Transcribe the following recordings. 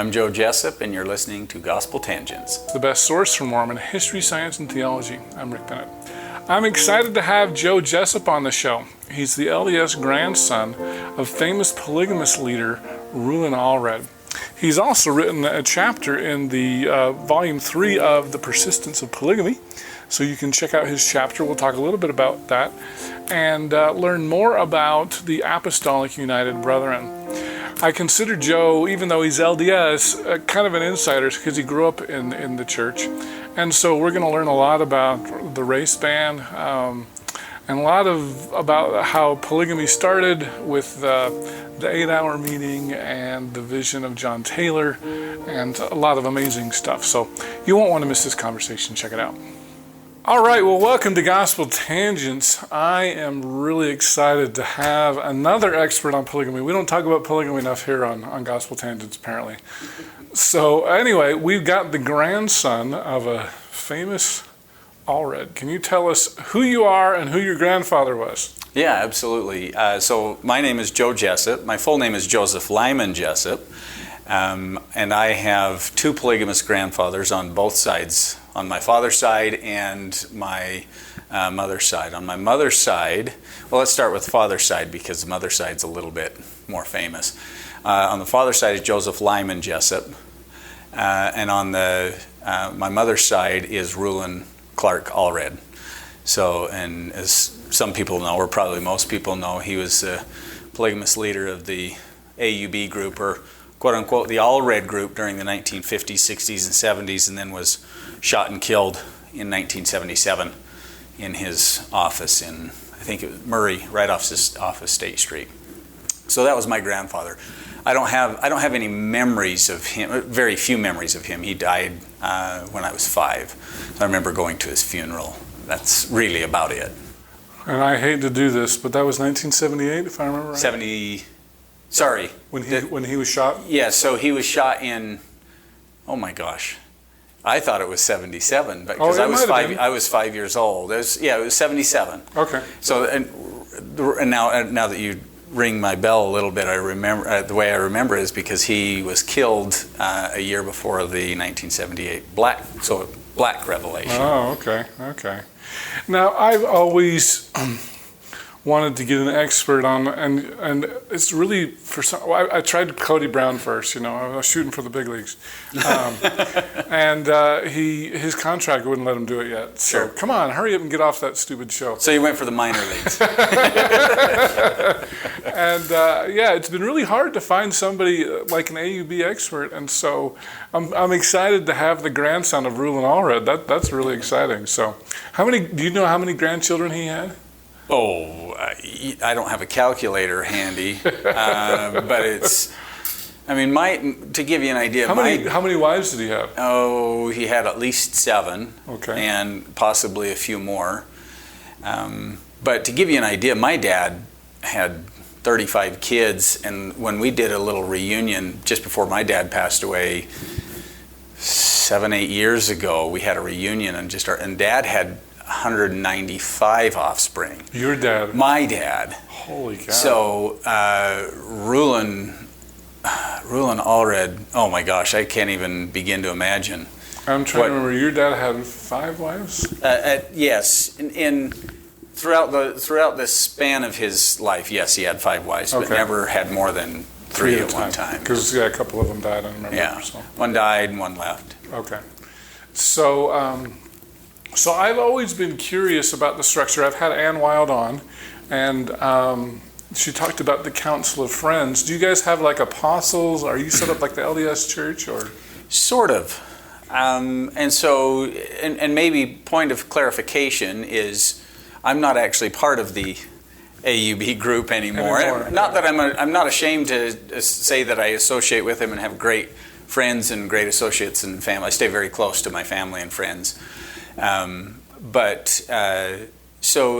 I'm Joe Jessop, and you're listening to Gospel Tangents, the best source for Mormon history, science, and theology. I'm Rick Bennett. I'm excited to have Joe Jessop on the show. He's the LDS grandson of famous polygamist leader Rulon Allred. He's also written a chapter in the volume 3 of The Persistence of Polygamy, so you can check out his chapter. We'll talk a little bit about that and learn more about the Apostolic United Brethren. I consider Joe, even though he's LDS, kind of an insider because he grew up in the church. And so we're going to learn a lot about the race ban and a lot about how polygamy started with the 8-hour meeting and the vision of John Taylor and a lot of amazing stuff. So you won't want to miss this conversation. Check it out. All right, well, welcome to Gospel Tangents. I am really excited to have another expert on polygamy. We don't talk about polygamy enough here on Gospel Tangents, apparently. So anyway, we've got the grandson of a famous Allred. Can you tell us who you are and who your grandfather was? Yeah, absolutely. So my name is Joe Jessop. My full name is Joseph Lyman Jessop. And I have 2 polygamous grandfathers on both sides, on my father's side and my mother's side. On my mother's side, well, let's start with father's side because the mother's side's a little bit more famous. On the father's side is Joseph Lyman Jessop. And on my mother's side is Rulon Allred. So, and as some people know, or probably most people know, he was a polygamous leader of the AUB group, or quote-unquote the Allred group during the 1950s, 60s, and 70s, and then was shot and killed in 1977 in his office in, I think it was Murray, right off State Street. So that was my grandfather. I don't have any memories of him, very few memories of him. He died when I was 5. So I remember going to his funeral. That's really about it. And I hate to do this, but that was 1978, if I remember right? When he was shot? Yeah, so he was shot in, oh my gosh, I thought it was 77, but because I was 5 years old. It was 77. Okay. So and now that you ring my bell a little bit, I remember the way I remember it is because he was killed a year before the 1978 Black Revelation. Oh, okay. Now I've always wanted to get an expert on, and it's really I tried Kody Brown first. I was shooting for the big leagues, and his contract wouldn't let him do it yet. So sure. Come on, hurry up and get off that stupid show. So you went for the minor leagues. And it's been really hard to find somebody like an AUB expert, and so I'm excited to have the grandson of Rulon Allred. That's really exciting. So, do you know how many grandchildren he had? Oh, I don't have a calculator handy, but it's, to give you an idea. How many wives did he have? Oh, he had at least 7. Okay. And possibly a few more. But to give you an idea, my dad had 35 kids, and when we did a little reunion just before my dad passed away 7-8 years ago, we had a reunion, and Dad had 195 offspring. Your dad? My dad. Holy cow. So Rulon Allred, oh my gosh, I can't even begin to imagine. I'm trying to remember, your dad had 5 wives? Yes. Throughout the span of his life, yes, he had 5 wives, but never had more than 3 at one time. Because a couple of them died, I remember. Yeah, so. One died and one left. Okay. So, so I've always been curious about the structure. I've had Ann Wild on, and she talked about the Council of Friends. Do you guys have like apostles? Are you set up like the LDS Church, or? Sort of. And so, and maybe point of clarification is, I'm not actually part of the AUB group anymore. Not that I'm not ashamed to say that I associate with him and have great friends and great associates and family. I stay very close to my family and friends. So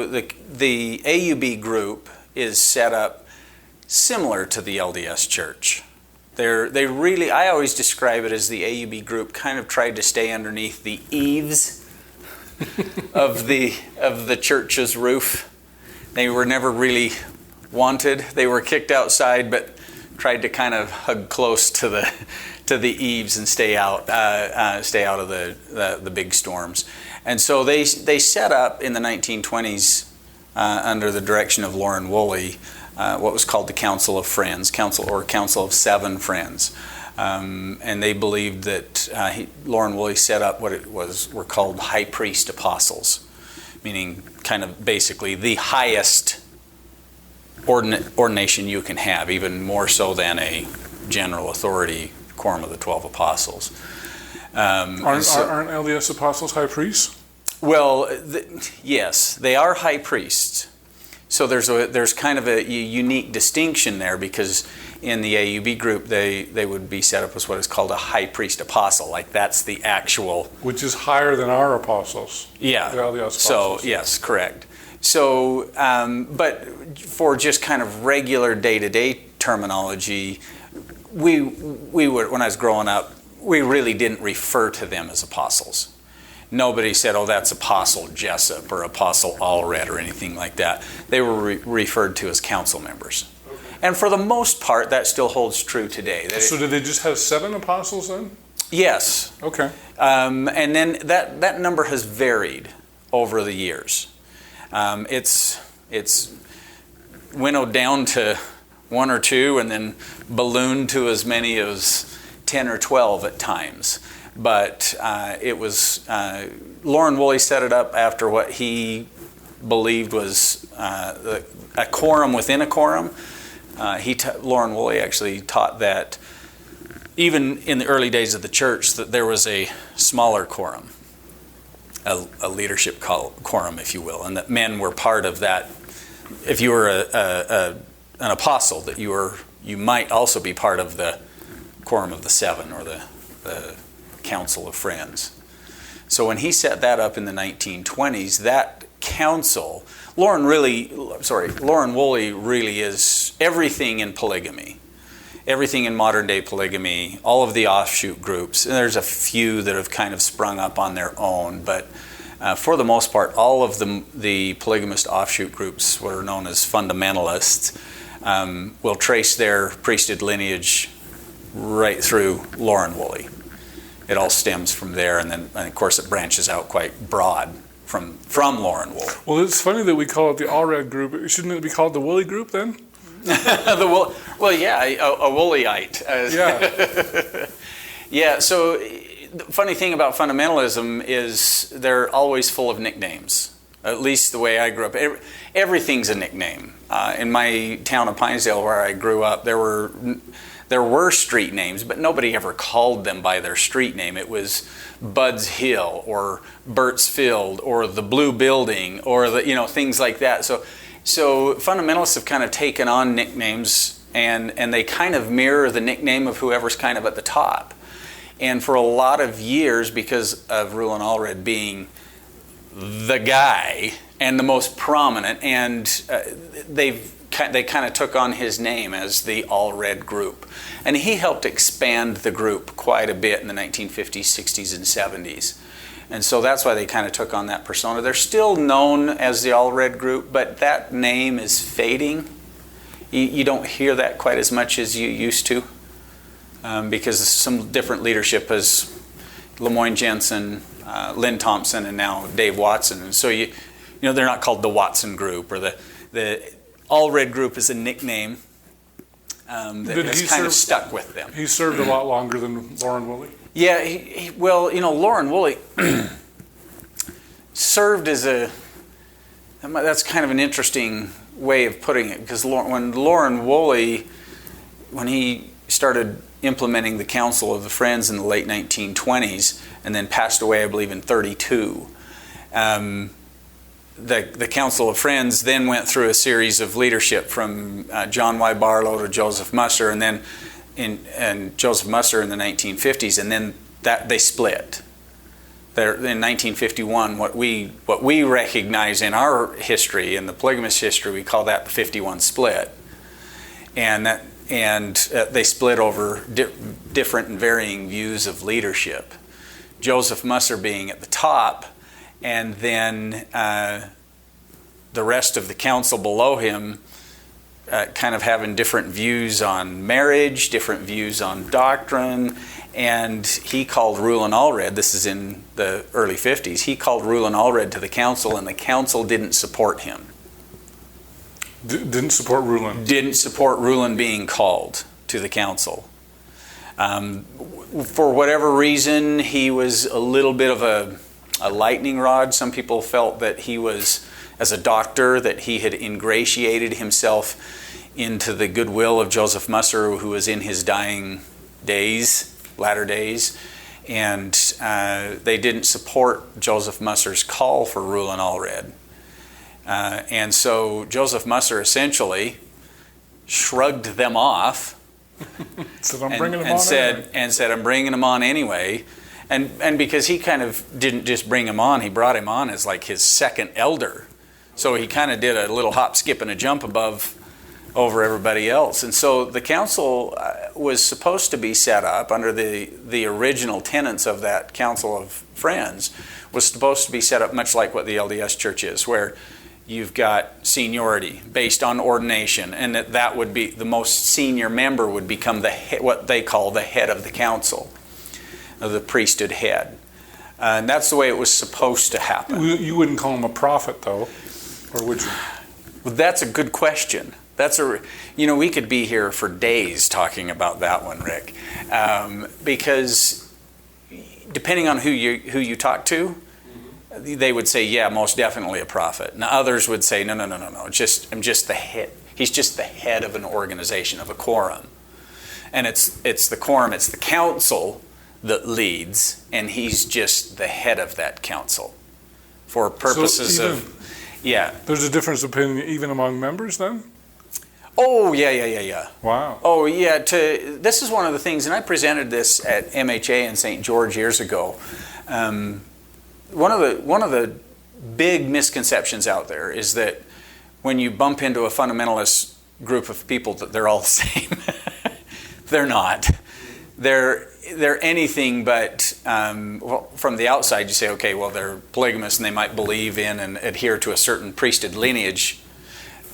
the AUB group is set up similar to the LDS Church. I always describe it as the AUB group kind of tried to stay underneath the eaves of the church's roof. They were never really wanted. They were kicked outside, but tried to kind of hug close to the eaves and stay out of the big storms. And so they set up in the 1920s under the direction of Lorin Woolley what was called the Council of Friends, Council of Seven Friends. And they believed that Lorin Woolley set up what were called high priest apostles, meaning kind of basically the highest ordination you can have, even more so than a general authority quorum of the 12 apostles. Aren't LDS apostles high priests? Well, yes, they are high priests. So there's kind of a unique distinction there, because in the AUB group they would be set up as what is called a high priest apostle, like that's the actual, which is higher than our apostles. Yeah. The LDS apostles. So yes, correct. So, but for just kind of regular day-to-day terminology, we would, when I was growing up, we really didn't refer to them as apostles. Nobody said, "Oh, that's Apostle Jessop or Apostle Allred" or anything like that. They were referred to as council members. Okay. And for the most part, that still holds true today. So did they just have 7 apostles then? Yes. Okay. And then that number has varied over the years. It's winnowed down to 1 or 2, and then ballooned to as many as 10 or 12 at times. But it was Lorin Woolley set it up after what he believed was a quorum within a quorum. Lorin Woolley actually taught that even in the early days of the church, that there was a smaller quorum, a leadership quorum, if you will, and that men were part of that. If you were an apostle, that you might also be part of the quorum of the 7 or the Council of Friends. So when he set that up in the 1920s, that council, Lorin Woolley really is everything in polygamy. Everything in modern day polygamy, all of the offshoot groups, and there's a few that have kind of sprung up on their own, but for the most part, all of the polygamist offshoot groups, what are known as fundamentalists, will trace their priesthood lineage right through Lorin Woolley. It all stems from there, and of course it branches out quite broad from Lorin Woolley. Well, it's funny that we call it the Allred group. Shouldn't it be called the Woolley group then? Well, yeah, a Woolleyite. Yeah. Yeah, so the funny thing about fundamentalism is they're always full of nicknames. At least the way I grew up. Everything's a nickname. In my town of Pinesdale, where I grew up, there were street names, but nobody ever called them by their street name. It was Bud's Hill or Burt's Field or the Blue Building or things like that. So fundamentalists have kind of taken on nicknames, and they kind of mirror the nickname of whoever's kind of at the top. And for a lot of years, because of Rulon Allred being the guy and the most prominent, and they kind of took on his name as the Allred group. And he helped expand the group quite a bit in the 1950s, 60s, and 70s. And so that's why they kind of took on that persona. They're still known as the Allred group, but that name is fading. You don't hear that quite as much as you used to, because some different leadership has Lemoyne Jensen, Lynn Thompson, and now Dave Watson. And so they're not called the Watson group, or the Allred group is a nickname that has kind of stuck with them. He served a lot longer than Lorin Woolley. Yeah, Lorin Woolley served as that's kind of an interesting way of putting it, because when Lorin Woolley, when he started implementing the Council of the Friends in the late 1920s, and then passed away, I believe, in 32, the Council of Friends then went through a series of leadership from John Y. Barlow to Joseph Musser, and then and Joseph Musser in the 1950s, and then they split. In 1951, what we recognize in our history, in the polygamist history, we call that the 51 split, and they split over different and varying views of leadership. Joseph Musser being at the top, and then the rest of the council below him kind of having different views on marriage, different views on doctrine, and he called Rulon Allred, this is in the early 50s, he called Rulon Allred to the council, and the council didn't support him. Didn't support Rulon? Didn't support Rulon being called to the council. For whatever reason, he was a little bit of a lightning rod. Some people felt that he was, as a doctor, that he had ingratiated himself into the goodwill of Joseph Musser, who was in his dying days, latter days, and they didn't support Joseph Musser's call for Rulon Allred. And so Joseph Musser essentially shrugged them off said, I'm bringing them on and said, I'm bringing him on anyway. And because he kind of didn't just bring him on, he brought him on as like his second elder. So he kind of did a little hop, skip, and a jump over everybody else. And so the council was supposed to be set up under the original tenets of that Council of Friends, was supposed to be set up much like what the LDS Church is, where you've got seniority based on ordination, and that would be the most senior member would become what they call the head of the council, the priesthood head. And that's the way it was supposed to happen. You wouldn't call him a prophet, though, or would you? Well, that's a good question. We could be here for days talking about that one, Rick, because depending on who you talk to, they would say, yeah, most definitely a prophet. Now others would say, no. I'm just the head. He's just the head of an organization, of a quorum. And it's the quorum, it's the council that leads, and he's just the head of that council for purposes yeah. There's a difference of opinion even among members then? Oh, yeah. Wow. Oh, yeah. This is one of the things, and I presented this at MHA in St. George years ago. One of the big misconceptions out there is that when you bump into a fundamentalist group of people that they're all the same. They're not. They're anything but, from the outside you say, okay, well, they're polygamists and they might believe in and adhere to a certain priesthood lineage,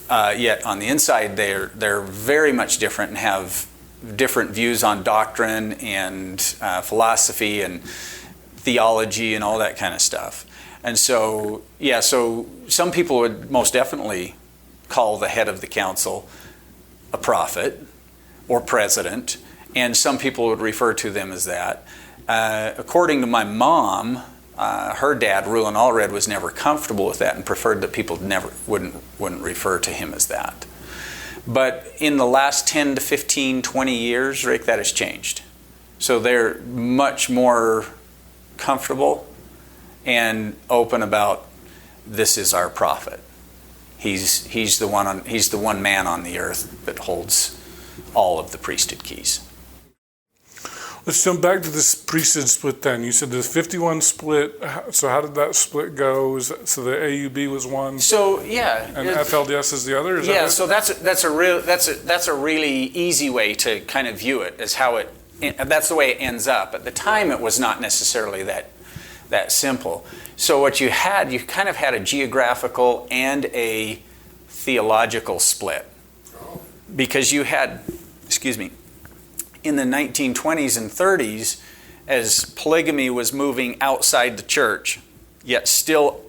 yet on the inside they're very much different and have different views on doctrine and philosophy and theology and all that kind of stuff. And so, so some people would most definitely call the head of the council a prophet or president, and some people would refer to them as that. According to my mom, her dad, Rulon Allred, was never comfortable with that and preferred that people wouldn't refer to him as that. But in the last 10 to 15, 20 years, Rick, that has changed. So they're much more comfortable and open about, this is our prophet. He's the one man on the earth that holds all of the priesthood keys. Let's jump back to this priesthood split then. You said there's 51 split. So how did that split go? So the AUB was one. So yeah, and FLDS is the other. So that's a really easy way to kind of view it, as how that's the way it ends up. At the time, it was not necessarily that simple. So what you kind of had a geographical and a theological split, because you had, in the 1920s and 30s, as polygamy was moving outside the church, yet still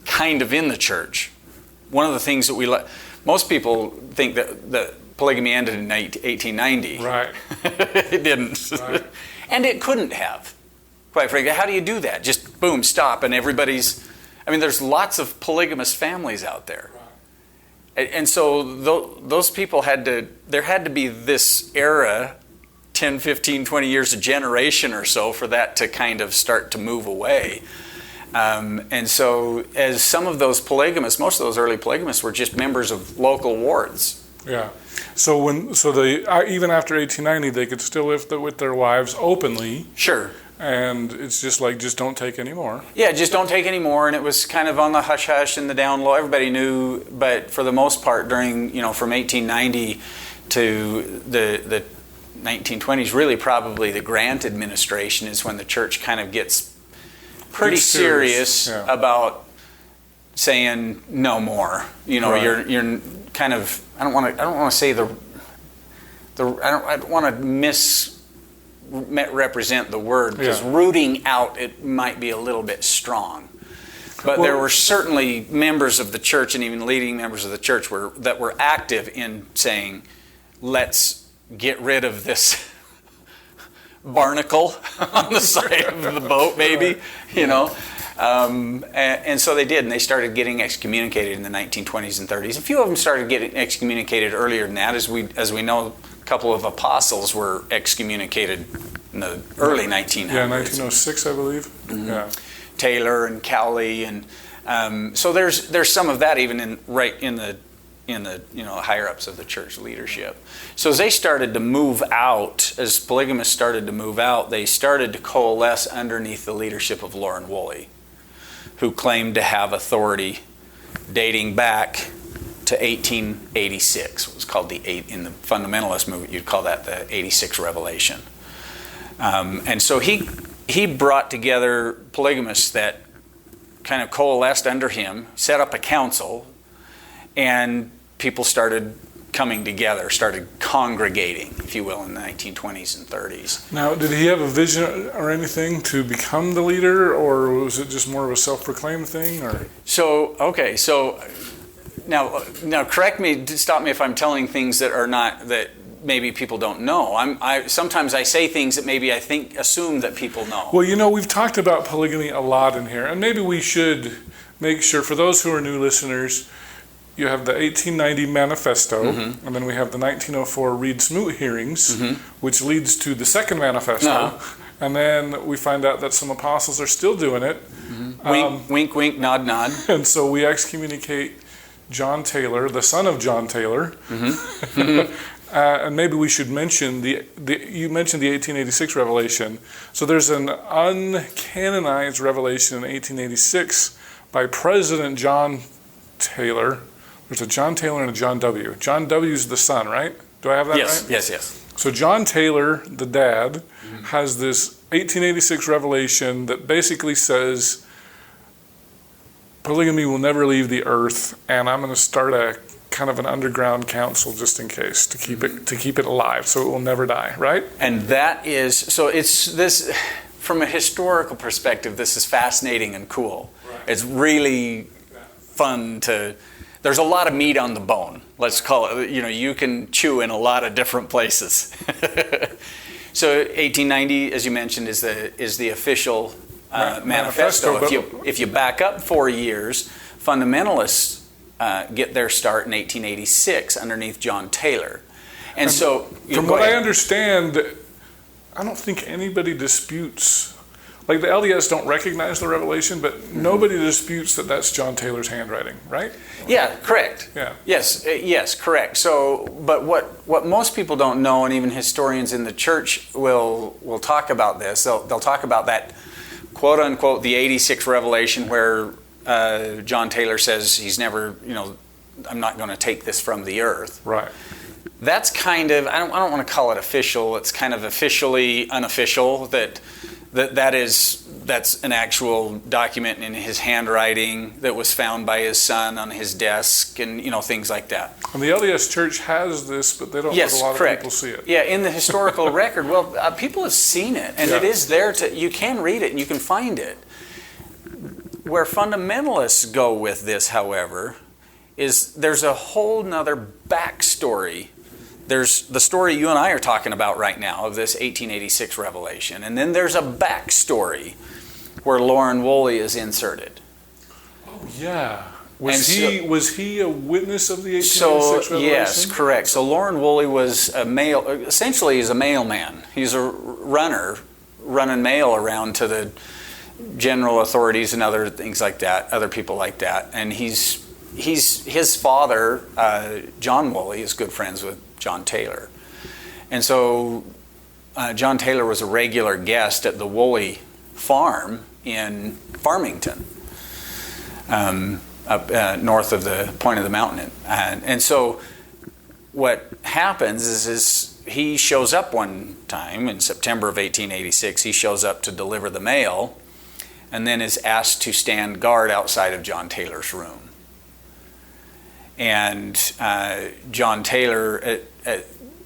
kind of in the church. One of the things that most people think that polygamy ended in 1890. Right. It didn't. Right. And it couldn't have. Quite frankly, how do you do that? Just boom, stop, and there's lots of polygamous families out there. Right. And so those people there had to be this era, 10, 15, 20 years, a generation or so, for that to kind of start to move away. And so as some of those polygamists, most of those early polygamists were just members of local wards. Yeah. So even after 1890, they could still live with their wives openly. Sure. And it's just don't take any more. Yeah, just don't take any more. And it was kind of on the hush-hush and the down low. Everybody knew, but for the most part, during, from 1890 to the 1920s, really probably the Grant administration is when the church kind of gets pretty serious about saying no more. Right. kind of, I don't want to say I don't want to misrepresent the word, because rooting out, it might be a little bit strong. But there were certainly members of the church, and even leading members of the church, that were active in saying, let's get rid of this barnacle on the side of the boat, maybe, you know. And so they did, and they started getting excommunicated in the 1920s and 30s. A few of them started getting excommunicated earlier than that. As we know, a couple of apostles were excommunicated in the early 1900s. Yeah, 1906, I believe. Mm-hmm. Yeah. Taylor and Cowley, and so there's some of that even in the higher ups of the church leadership. So as they started to move out, as polygamists started to move out, they started to coalesce underneath the leadership of Lorin Woolley, who claimed to have authority dating back to 1886. It was called in the fundamentalist movement, you'd call that the 86 Revelation. And so he brought together polygamists that kind of coalesced under him, set up a council, and people started coming together, started congregating, if you will, in the 1920s and 30s. Now, did he have a vision or anything to become the leader, or was it just more of a self-proclaimed thing? Or So now correct me, stop me if I'm telling things that are not, that maybe people don't know. Sometimes I say things that maybe assume that people know. Well, we've talked about polygamy a lot in here, and maybe we should make sure, for those who are new listeners, you have the 1890 Manifesto, mm-hmm. and then we have the 1904 Reed-Smoot hearings, mm-hmm. which leads to the second Manifesto, and then we find out that some apostles are still doing it. Mm-hmm. Wink, wink, nod, nod. And so we excommunicate John Taylor, the son of John Taylor. Mm-hmm. Mm-hmm. And maybe we should mention you mentioned the 1886 revelation. So there's an uncanonized revelation in 1886 by President John Taylor. There's a John Taylor and a John W. John W is the son, right? Do I have that right? Yes. So John Taylor, the dad, mm-hmm. has this 1886 revelation that basically says polygamy will never leave the earth, and I'm going to start a kind of an underground council just in case to keep it alive, so it will never die, right? And that is, so it's this, from a historical perspective, this is fascinating and cool. Right. It's really fun there's a lot of meat on the bone, let's call it. You can chew in a lot of different places. So 1890, as you mentioned, is the official manifesto. If you back up 4 years, fundamentalists get their start in 1886 underneath John Taylor. And so, from what I understand, I don't think anybody disputes, like the LDS don't recognize the revelation, but mm-hmm. nobody disputes that that's John Taylor's handwriting, right? Yeah, correct. Yeah. Yes, correct. So, but what most people don't know, and even historians in the church will talk about this, they'll talk about that, quote unquote, the 86 revelation where John Taylor says he's never, I'm not going to take this from the earth. Right. That's kind of, I don't want to call it official. It's kind of officially unofficial that's an actual document in his handwriting that was found by his son on his desk, and things like that. And the LDS Church has this, but they don't let a lot of people see it. Yeah, in the historical record, people have seen it, and it is there you can read it and you can find it. Where fundamentalists go with this, however, is there's a whole nother backstory. There's the story you and I are talking about right now of this 1886 revelation, and then there's a backstory where Lorin Woolley is inserted. Oh yeah, was he a witness of the 1886 revelation? Yes, correct. So Lorin Woolley was essentially he's a mailman. He's a running mail around to the general authorities and other things like that, other people like that, and his father, John Woolley, is good friends with John Taylor. And so John Taylor was a regular guest at the Woolley farm in Farmington, up north of the point of the mountain. And so what happens is he shows up one time in September of 1886. He shows up to deliver the mail and then is asked to stand guard outside of John Taylor's room. And John Taylor,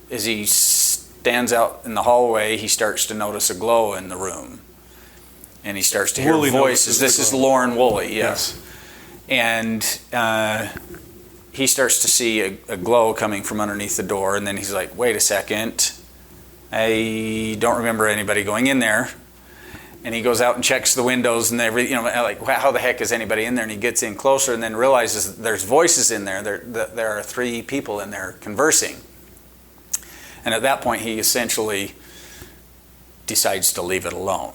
as he stands out in the hallway, he starts to notice a glow in the room. And he starts to hear Woolley voices. This is Lorin Woolley, yes. And he starts to see a glow coming from underneath the door, and then he's like, wait a second, I don't remember anybody going in there. And he goes out and checks the windows and like, how the heck is anybody in there? And he gets in closer and then realizes that there's voices in there. There are 3 people in there conversing. And at that point, he essentially decides to leave it alone.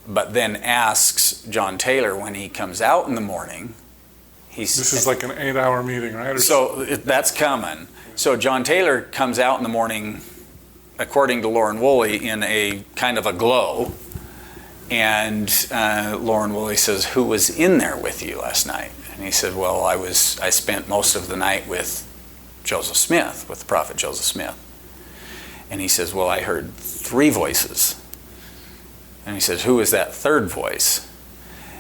But then asks John Taylor when he comes out in the morning. This is like an 8-hour meeting, right? So that's coming. So John Taylor comes out in the morning, according to Lorin Woolley, in a kind of a glow. And Lorin Woolley says, who was in there with you last night? And he said, well, I spent most of the night with Joseph Smith, with the prophet Joseph Smith. And he says, well, I heard 3 voices. And he says, who is that third voice?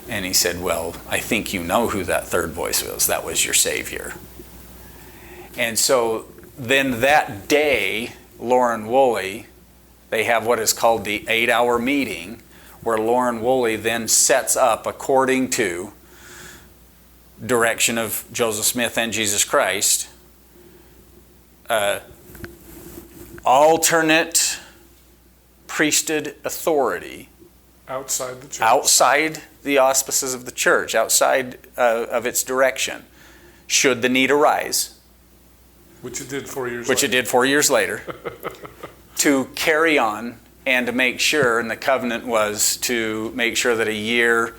And he said, well, I think you know who that third voice was. That was your Savior. And so then that day, Lorin Woolley, they have what is called the 8-hour meeting, where Lorin Woolley then sets up, according to direction of Joseph Smith and Jesus Christ, alternate priesthood authority outside the church, outside the auspices of the church, outside of its direction, should the need arise, which it did 4 years. Which later. It did 4 years later, to carry on and to make sure, and the covenant was to make sure that a year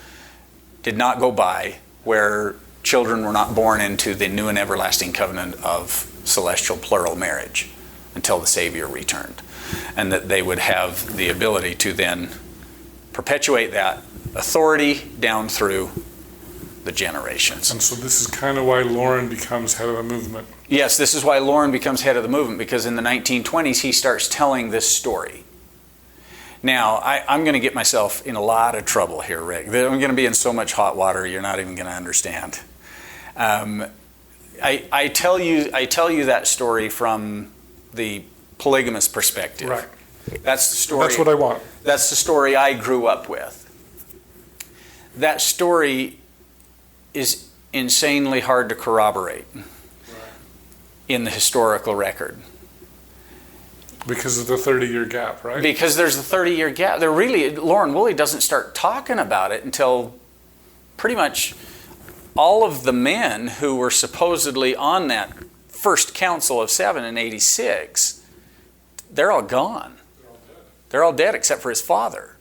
did not go by where children were not born into the new and everlasting covenant of celestial plural marriage until the Savior returned. And that they would have the ability to then perpetuate that authority down through the generations. And so this is kind of why Lorin becomes head of the movement. Yes, this is why Lorin becomes head of the movement, because in the 1920s he starts telling this story. Now, I'm going to get myself in a lot of trouble here, Rick. I'm going to be in so much hot water you're not even going to understand. I tell you that story from the polygamist perspective. Right. That's the story. That's what I want. That's the story I grew up with. That story is insanely hard to corroborate in the historical record. Because of the 30-year gap, right? Because there's a 30-year gap. Lorin Woolley doesn't start talking about it until pretty much all of the men who were supposedly on that first Council of 7 in 86, they're all gone. They're all dead except for his father.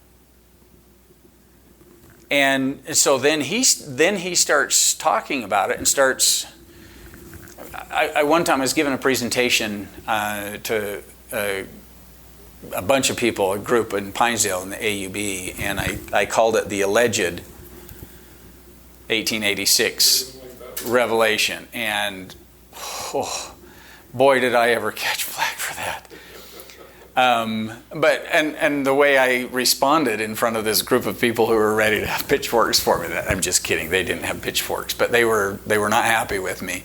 And so then he starts talking about it and starts. I one time was given a presentation to a bunch of people, a group in Pinesdale in the AUB, and I called it the alleged 1886 revelation. And boy, did I ever catch flack for that. But the way I responded in front of this group of people who were ready to have pitchforks for me, I'm just kidding, they didn't have pitchforks, but they were not happy with me.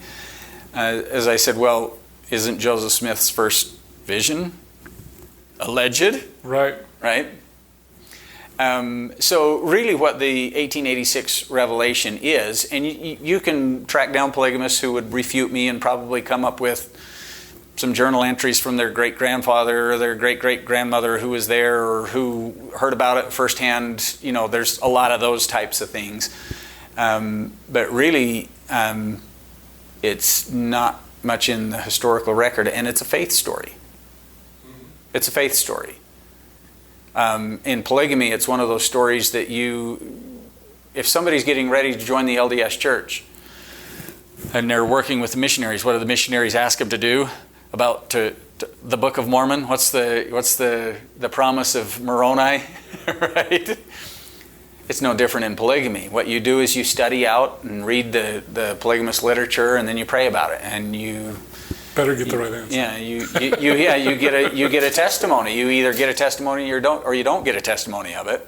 As I said, well, isn't Joseph Smith's first vision alleged? Right. Right? So really what the 1886 revelation is, and you can track down polygamists who would refute me and probably come up with some journal entries from their great-grandfather or their great-great-grandmother who was there or who heard about it firsthand. You know, there's a lot of those types of things. But really, it's not much in the historical record, and it's a faith story. It's a faith story. In polygamy, it's one of those stories that if somebody's getting ready to join the LDS church and they're working with the missionaries, what do the missionaries ask them to do? About the Book of Mormon, what's the promise of Moroni, right? It's no different in polygamy. What you do is you study out and read the polygamist literature, and then you pray about it, and you better get the right answer. Yeah, you get a testimony. You either get a testimony or you don't get a testimony of it.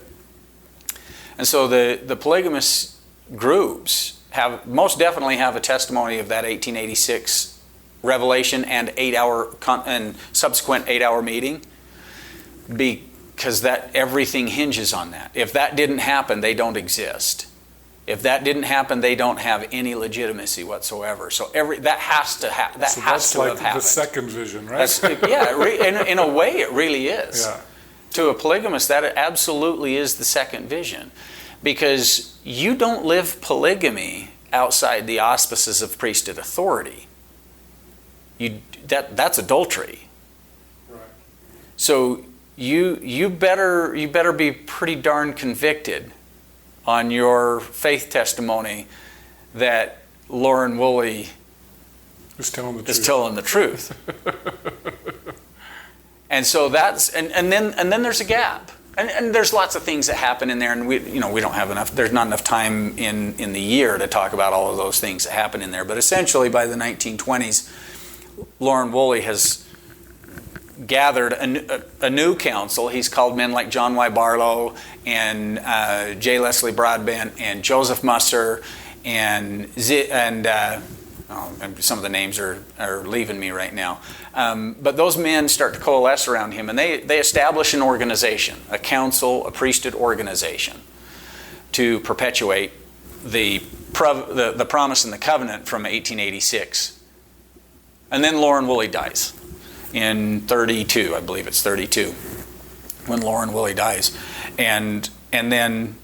And so the polygamous groups most definitely have a testimony of that 1886 revelation and subsequent 8-hour meeting, because that everything hinges on that. If that didn't happen, they don't exist. If that didn't happen, they don't have any legitimacy whatsoever. So that has to have happened. The second vision, right? In a way, it really is. Yeah. To a polygamist, that absolutely is the second vision, because you don't live polygamy outside the auspices of priesthood authority. That's adultery. Right. So you better be pretty darn convicted on your faith testimony that Lorin Woolley is telling the truth. And so and then there's a gap. And there's lots of things that happen in there, and we don't have enough. There's not enough time in the year to talk about all of those things that happen in there. But essentially, by the 1920s, Lorin Woolley has gathered a new council. He's called men like John Y. Barlow and J. Leslie Broadbent and Joseph Musser and some of the names are leaving me right now. But those men start to coalesce around him, and they establish an organization, a council, a priesthood organization, to perpetuate the promise and the covenant from 1886. And then Lorin Woolley dies in 32, I believe it's 32, when Lorin Woolley dies. And then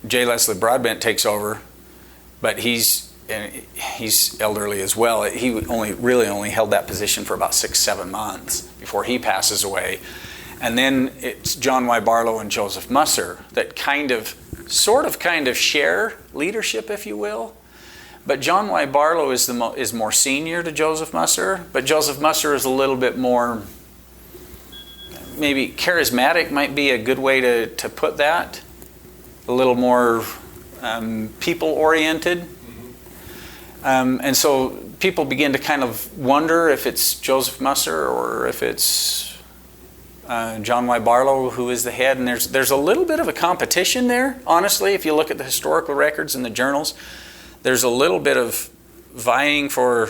J. Leslie Broadbent takes over, but he's elderly as well. He only held that position for about 6-7 months before he passes away. And then it's John Y. Barlow and Joseph Musser that kind of share leadership, if you will. But John Y. Barlow is more senior to Joseph Musser, but Joseph Musser is a little bit more, maybe charismatic might be a good way to put that. A little more people-oriented. And so people begin to kind of wonder if it's Joseph Musser or if it's John Y. Barlow who is the head. And there's a little bit of a competition there, honestly. If you look at the historical records and the journals, there's a little bit of vying for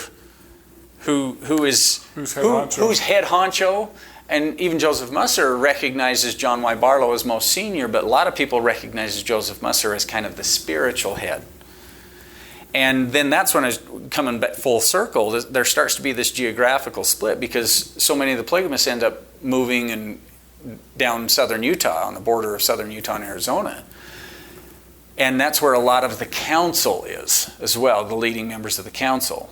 who's head honcho. And even Joseph Musser recognizes John Y. Barlow as most senior, but a lot of people recognize Joseph Musser as kind of the spiritual head. And then that's when it's coming back full circle. There starts to be this geographical split because so many of the polygamists end up moving down southern Utah, on the border of southern Utah and Arizona. And that's where a lot of the council is as well, the leading members of the council.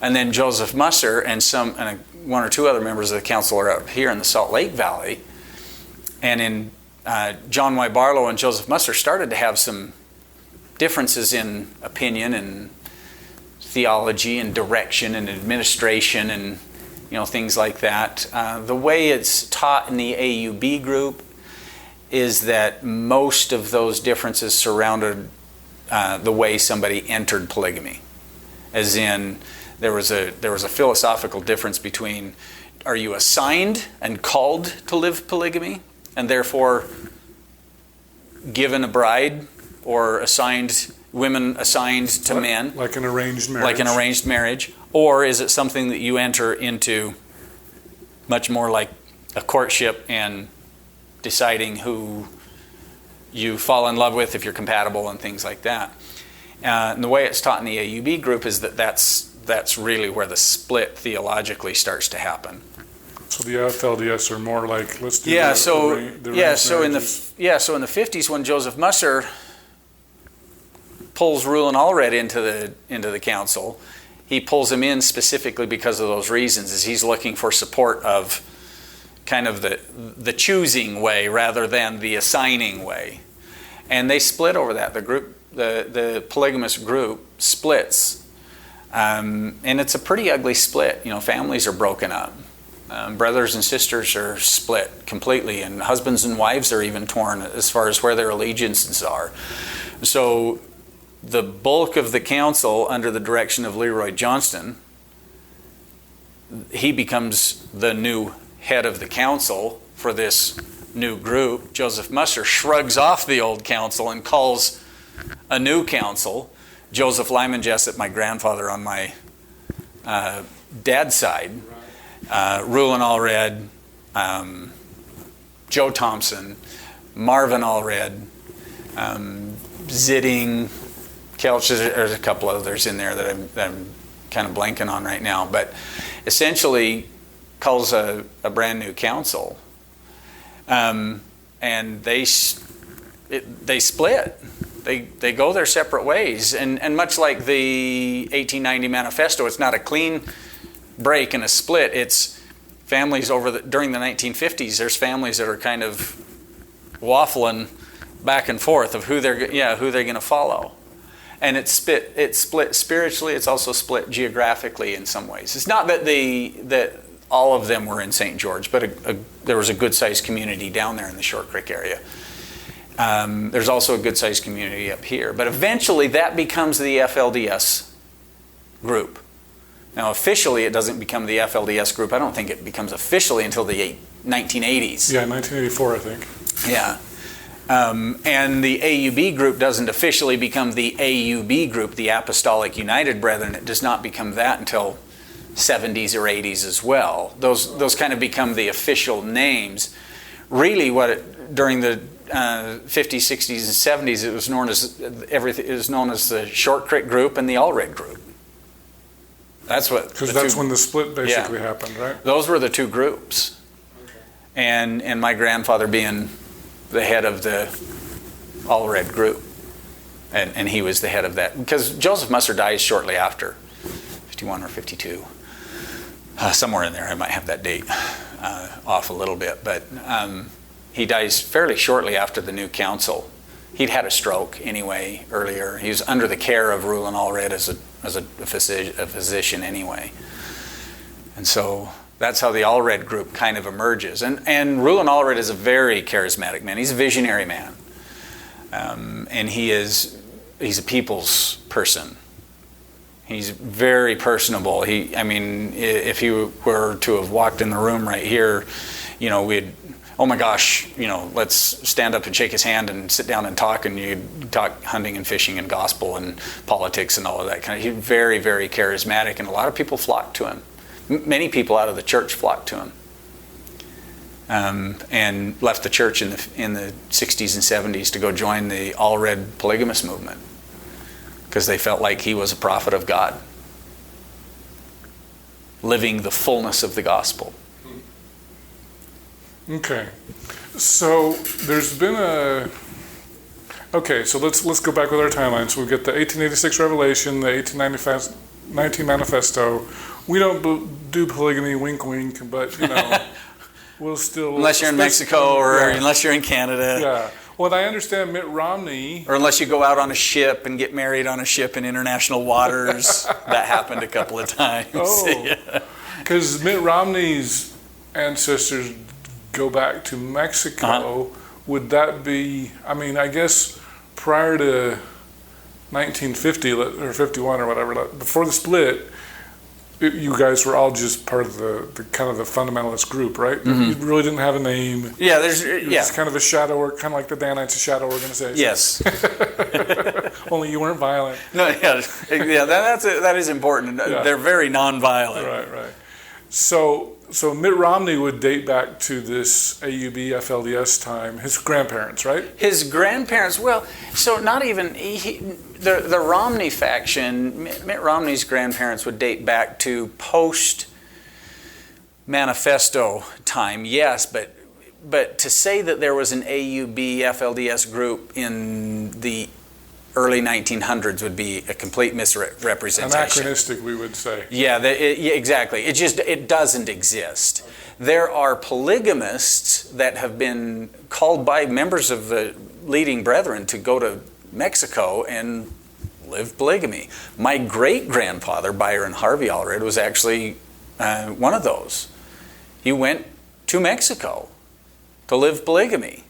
And then Joseph Musser and one or two other members of the council are up here in the Salt Lake Valley. And John Y. Barlow and Joseph Musser started to have some differences in opinion and theology and direction and administration and things like that. The way it's taught in the AUB group is that most of those differences surrounded the way somebody entered polygamy, as in there was a philosophical difference between, are you assigned and called to live polygamy and therefore given a bride, or women assigned to men. Like an arranged marriage. Or is it something that you enter into much more like a courtship and deciding who you fall in love with, if you're compatible and things like that. And the way it's taught in the AUB group is that's really where the split theologically starts to happen. So the FLDS are more like, let's do so in the 50s when Joseph Musser pulls Rulon Allred into the council, he pulls him in specifically because of those reasons, as he's looking for support of kind of the choosing way rather than the assigning way. And they split over that. The polygamous group splits. And it's a pretty ugly split. Families are broken up. Brothers and sisters are split completely, and husbands and wives are even torn as far as where their allegiances are. So the bulk of the council, under the direction of Leroy Johnston, he becomes the new head of the council for this new group. Joseph Musser shrugs off the old council and calls a new council Joseph Lyman Jessop, my grandfather on my dad's side, Rulon Allred, Joe Thompson, Marvin Allred, Zitting, Kelch, there's a couple others in there that I'm kind of blanking on right now, but essentially calls a brand new council, and they split. They go their separate ways, and much like the 1890 Manifesto, it's not a clean break and a split. It's families during the 1950s. There's families that are kind of waffling back and forth of who they're going to follow. And it's split spiritually. It's also split geographically in some ways. It's not that all of them were in St. George, but there was a good-sized community down there in the Short Creek area. There's also a good-sized community up here. But eventually that becomes the FLDS group. Now officially it doesn't become the FLDS group. I don't think it becomes officially until the 1980s. Yeah, 1984 I think. Yeah. And the AUB group doesn't officially become the AUB group, the Apostolic United Brethren. It does not become that until 70s or 80s as well. Those kind of become the official names. Really, during the 50s, 60s, and 70s, it was known as the Short Creek group and the Allred group. That's when the split basically happened, right? Those were the two groups, and my grandfather being the head of the Allred group, and he was the head of that, because Joseph Musser dies shortly after, 51 or 52, somewhere in there. I might have that date off a little bit, but he dies fairly shortly after the new council. He'd had a stroke anyway earlier. He was under the care of Rulon Allred as a physician anyway, and so that's how the Allred group kind of emerges. And Rulon Allred is a very charismatic man. He's a visionary man. And he's a people's person. He's very personable. If he were to have walked in the room right here, oh my gosh, let's stand up and shake his hand and sit down and talk, and you'd talk hunting and fishing and gospel and politics and all of that kind of. He's very, very charismatic, and a lot of people flocked to him. Many people out of the church flocked to him, and left the church in the 60s and 70s to go join the Allred polygamist movement, because they felt like he was a prophet of God, living the fullness of the gospel. Okay, so there's been so let's go back with our timeline. So we've got the 1886 Revelation, the 1819 Manifesto. We don't do polygamy, wink, wink, but we'll still... Unless you're in Mexico or unless you're in Canada. Yeah. Well, I understand Mitt Romney... Or unless you go out on a ship and get married on a ship in international waters. That happened a couple of times. Oh, because Mitt Romney's ancestors go back to Mexico. Uh-huh. Would that be... I guess prior to 1950 or 51 or whatever, before the split... You guys were all just part of the kind of the fundamentalist group, right? Mm-hmm. You really didn't have a name. Yeah, It's kind of a shadow, kind of like the Danites, a shadow organization. Yes. Only you weren't violent. No, that is important. Yeah. They're very nonviolent. Right. So Mitt Romney would date back to this AUB FLDS time. His grandparents, right? His grandparents. Well, so not even the Romney faction. Mitt Romney's grandparents would date back to post Manifesto time. Yes, but to say that there was an AUB FLDS group in the early 1900s would be a complete misrepresentation. Anachronistic, we would say. Yeah, exactly. It doesn't exist. Okay. There are polygamists that have been called by members of the leading brethren to go to Mexico and live polygamy. My great-grandfather, Byron Harvey Allred, was actually one of those. He went to Mexico to live polygamy.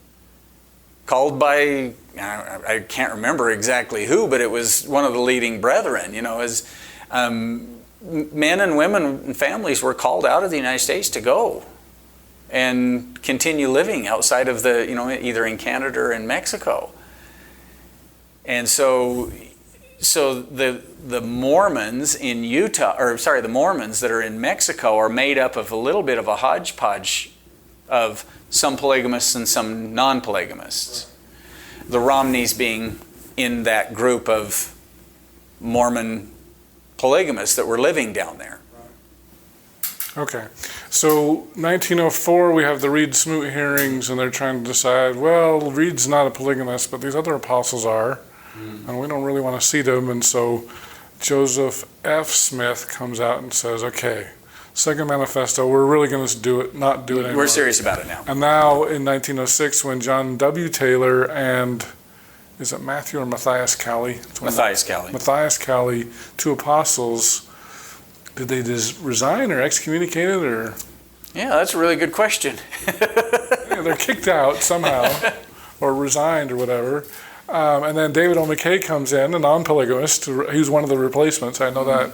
Called by, I can't remember exactly who, but it was one of the leading brethren. As men and women and families were called out of the United States to go and continue living outside of the, either in Canada or in Mexico. And so so the Mormons in the Mormons that are in Mexico are made up of a little bit of a hodgepodge of some polygamists and some non-polygamists. The Romneys being in that group of Mormon polygamists that were living down there. Okay. So 1904, we have the Reed-Smoot hearings, and they're trying to decide, well, Reed's not a polygamist, but these other apostles are, and we don't really want to see them. And so Joseph F. Smith comes out and says, okay, Second Manifesto, we're really going to not do it anymore. We're serious about it now. And now in 1906, when John W. Taylor and, is it Matthew or Matthias Cowley? Matthias Cowley. Matthias Cowley, two apostles, did they just resign or excommunicated or? Yeah, that's a really good question. Yeah, they're kicked out somehow or resigned or whatever. And then David O. McKay comes in, a non-polygamist. He's one of the replacements, I know that.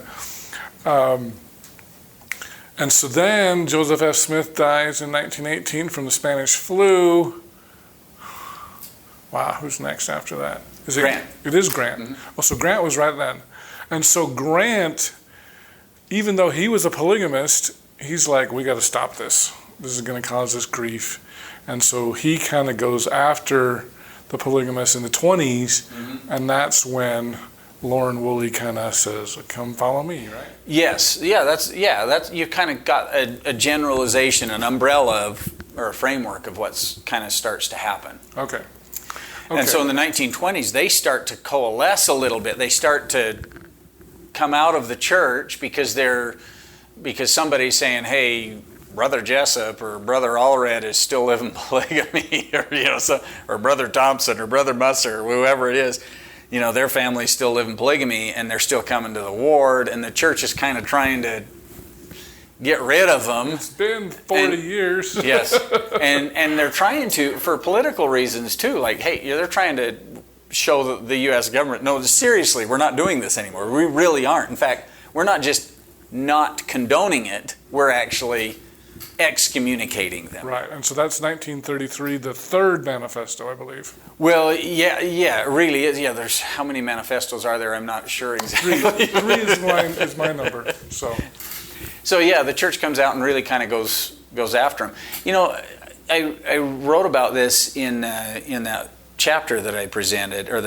And so then Joseph F. Smith dies in 1918 from the Spanish flu. Wow, who's next after that? Is it Grant. It is Grant. Mm-hmm. Oh, so Grant was right then. And so Grant, even though he was a polygamist, he's like, we got to stop this. This is going to cause us grief. And so he kind of goes after the polygamists in the 20s, and that's when Lorin Woolley kind of says, come follow me, right? Yes. That's you kind of got a generalization, an umbrella or a framework of what's kind of starts to happen. Okay. And so in the 1920s, they start to coalesce a little bit. They start to come out of the church because somebody's saying, hey, Brother Jessop or Brother Allred is still living polygamy, or Brother Thompson or Brother Musser or whoever it is, their family's still living polygamy and they're still coming to the ward, and the church is kind of trying to get rid of them. It's been 40 years. Yes, and they're trying to, for political reasons too, like, hey, they're trying to show the U.S. government, no, seriously, we're not doing this anymore. We really aren't. In fact, we're not just not condoning it, we're actually excommunicating them. Right, and so that's 1933, the third manifesto, I believe. Well, yeah, it really is. Yeah, there's, how many manifestos are there? I'm not sure exactly. Three is my number, so. So yeah, the church comes out and really kind of goes after them. I wrote about this in that chapter that I presented, or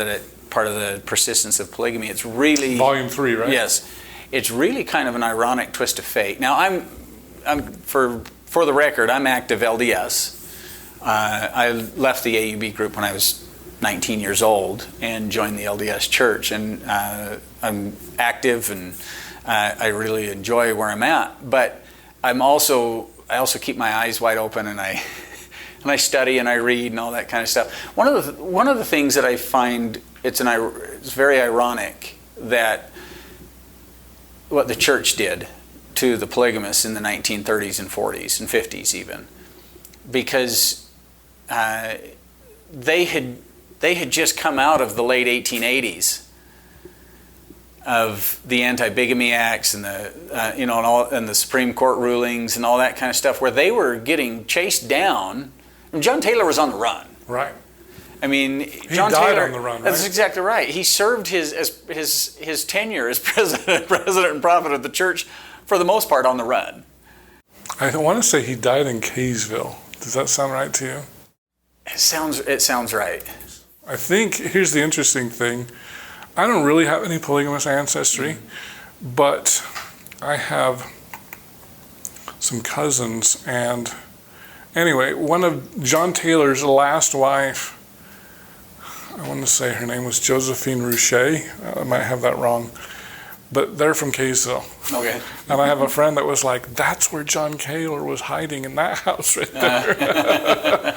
part of the persistence of polygamy. It's really Volume 3, right? Yes, it's really kind of an ironic twist of fate. Now I'm for the record, I'm active LDS. I left the AUB group when I was 19 years old and joined the LDS church, and I'm active and I really enjoy where I'm at. But I also keep my eyes wide open, and I study and I read and all that kind of stuff. One of the things that I find it's very ironic that what the church did to the polygamists in the 1930s and 40s and 50s even, because they had just come out of the late 1880s of the anti-bigamy acts and the Supreme Court rulings and all that kind of stuff, where they were getting chased down. And John Taylor was on the run. Right. I mean, John Taylor on the run. Right? That's exactly right. He served his tenure as president and prophet of the church for the most part on the run. I want to say he died in Kaysville. Does that sound right to you? It sounds right. I think here's the interesting thing. I don't really have any polygamous ancestry, but I have some cousins, and anyway, one of John Taylor's last wife, I want to say her name was Josephine Ruchet. I might have that wrong, but they're from Kaysville. Okay. And I have a friend that was like, that's where John Taylor was hiding, in that house right there.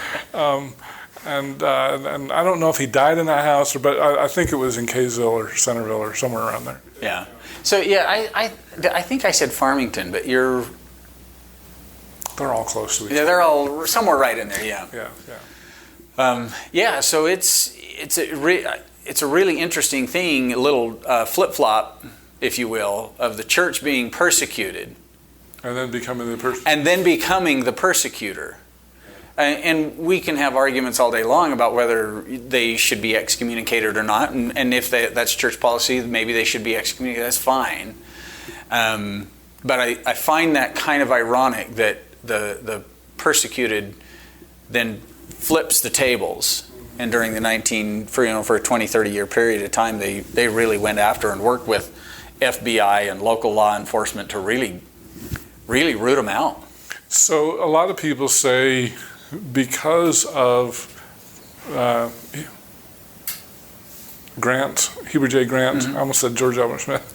And I don't know if he died in that house, but I think it was in Kaysville or Centerville or somewhere around there. Yeah. So yeah, I think I said Farmington, but they're all close to each other. Yeah, they're all somewhere right in there. Yeah. Yeah. So it's a really interesting thing, a little flip-flop, if you will, of the church being persecuted, and then becoming the persecutor. And we can have arguments all day long about whether they should be excommunicated or not, and if that's church policy, maybe they should be excommunicated. That's fine. But I find that kind of ironic that the persecuted then flips the tables, and during the for a 20, 30 year period of time, they really went after and worked with FBI and local law enforcement to really root them out. So a lot of people say because of Grant, Heber J. Grant, I almost said George Albert Smith,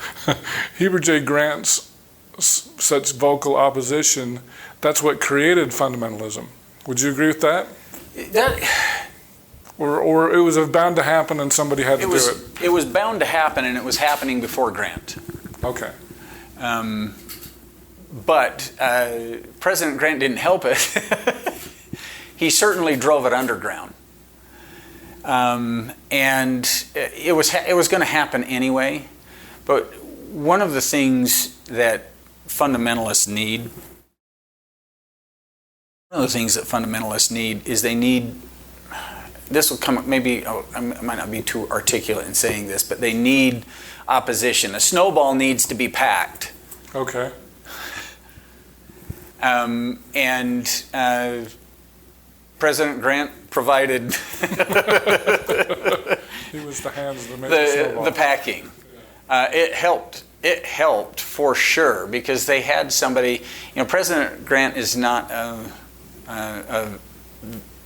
Heber J. Grant's such vocal opposition, that's what created fundamentalism. Would you agree with that? Or it was bound to happen and somebody had to do it? It was bound to happen, and it was happening before Grant. Okay. But President Grant didn't help it. He certainly drove it underground. And it was going to happen anyway. But one of the things that fundamentalists need is they need, this will come, maybe I might not be too articulate in saying this, but they need opposition. A snowball needs to be packed. Okay. President Grant provided he was the hands that made the packing. It helped for sure, because they had somebody. President Grant is not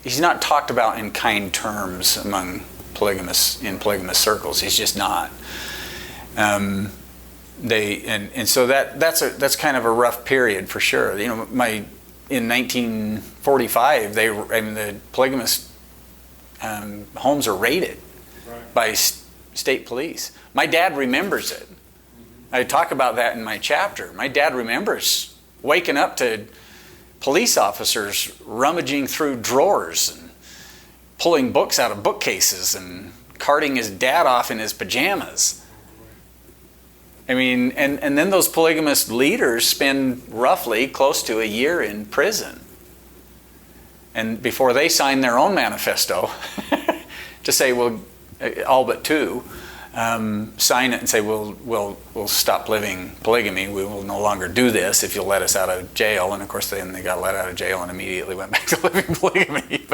he's not talked about in kind terms among polygamists in polygamist circles. He's just not. So that's kind of a rough period for sure. In 1945, the polygamist homes are raided by state police. My dad remembers it. I talk about that in my chapter. My dad remembers waking up to police officers rummaging through drawers and pulling books out of bookcases and carting his dad off in his pajamas. I mean, and then those polygamist leaders spend roughly close to a year in prison. And before they sign their own manifesto to say, well, all but two, sign it and say, we'll stop living polygamy. We will no longer do this if you'll let us out of jail. And of course, then they got let out of jail and immediately went back to living polygamy.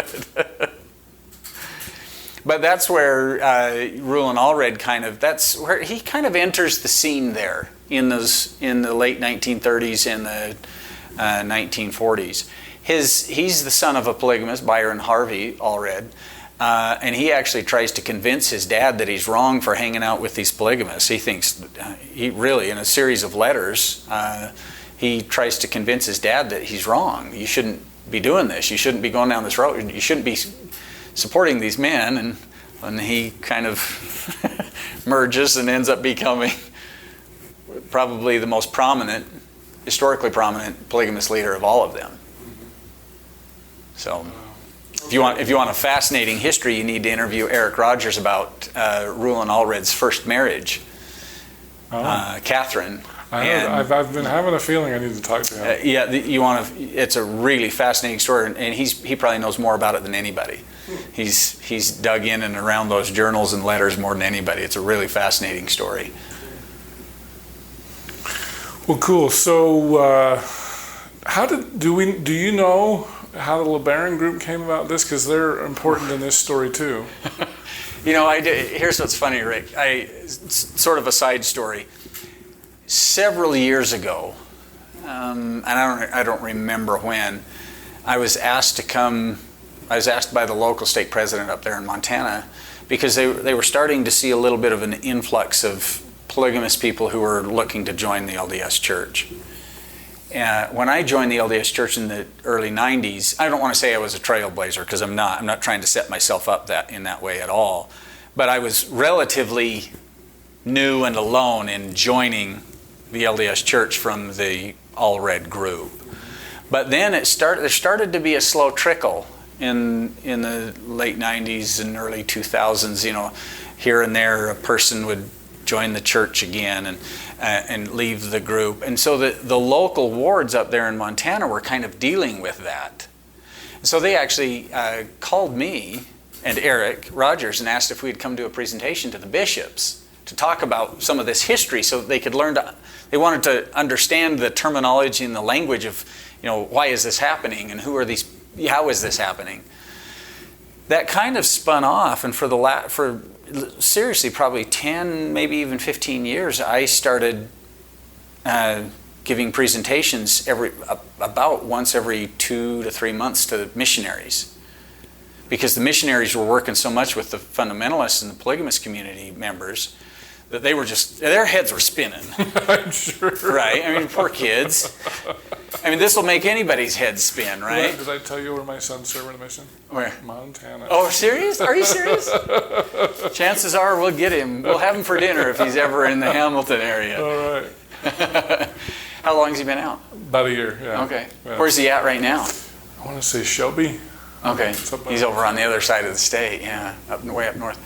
But that's where Rulon Allred that's where he kind of enters the scene there in the late 1930s and the 1940s. He's the son of a polygamist, Byron Harvey Allred, and he actually tries to convince his dad that he's wrong for hanging out with these polygamists. He thinks, he really, in a series of letters, he tries to convince his dad that he's wrong. You shouldn't be doing this. You shouldn't be going down this road. You shouldn't be supporting these men, and he kind of merges and ends up becoming probably the most historically prominent polygamist leader of all of them. So, if you want a fascinating history, you need to interview Eric Rogers about Rulon Allred's first marriage, Catherine. I've been having a feeling I need to talk to him. It's a really fascinating story, and he probably knows more about it than anybody. He's dug in and around those journals and letters more than anybody. It's a really fascinating story. Well, cool. So, do you know how the Lebaron group came about this? Because they're important in this story too. Here's what's funny, Rick. Sort of a side story. Several years ago, and I don't remember when, I was asked by the local stake president up there in Montana, because they were starting to see a little bit of an influx of polygamous people who were looking to join the LDS Church. When I joined the LDS Church in the early 90s, I don't want to say I was a trailblazer, because I'm not. I'm not trying to set myself up in that way at all. But I was relatively new and alone in joining the LDS Church from the Allred group. But then there started to be a slow trickle in the late 90s and early 2000s. Here and there a person would join the church again and leave the group. And so the local wards up there in Montana were kind of dealing with that. So they actually called me and Eric Rogers and asked if we'd come do a presentation to the bishops to talk about some of this history so they could learn to, they wanted to understand the terminology and the language of, why is this happening and how is this happening? That kind of spun off, and for seriously probably 10, maybe even 15 years, I started giving presentations about once every 2 to 3 months to missionaries, because the missionaries were working so much with the fundamentalists and the polygamist community members that they were their heads were spinning. I'm sure. Right? I mean, poor kids. I mean, this will make anybody's head spin, right? Did I tell you where my son's serving a mission? Where? Montana. Oh, serious? Are you serious? Chances are we'll get him. We'll have him for dinner if he's ever in the Hamilton area. All right. How long has he been out? About a year, yeah. Okay. Yeah. Where's he at right now? I want to say Shelby. Okay. He's over on the other side of the state, yeah, way up north.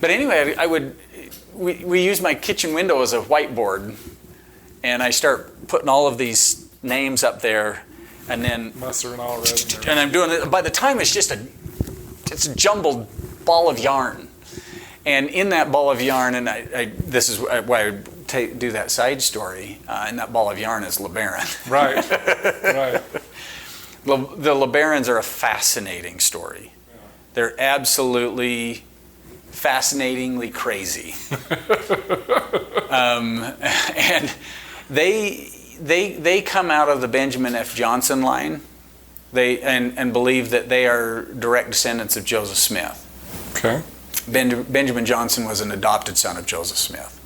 But anyway, we use my kitchen window as a whiteboard, and I start putting all of these names up there, and then Musser and Allred. And I'm doing it. By the time it's it's a jumbled ball of yarn, and in that ball of yarn, and this is why I do that side story. And that ball of yarn is Lebaron. Right. Right. The Lebarons are a fascinating story. Yeah. They're absolutely fascinatingly crazy, and they come out of the Benjamin F. Johnson line. And believe that they are direct descendants of Joseph Smith. Okay. Benjamin Johnson was an adopted son of Joseph Smith.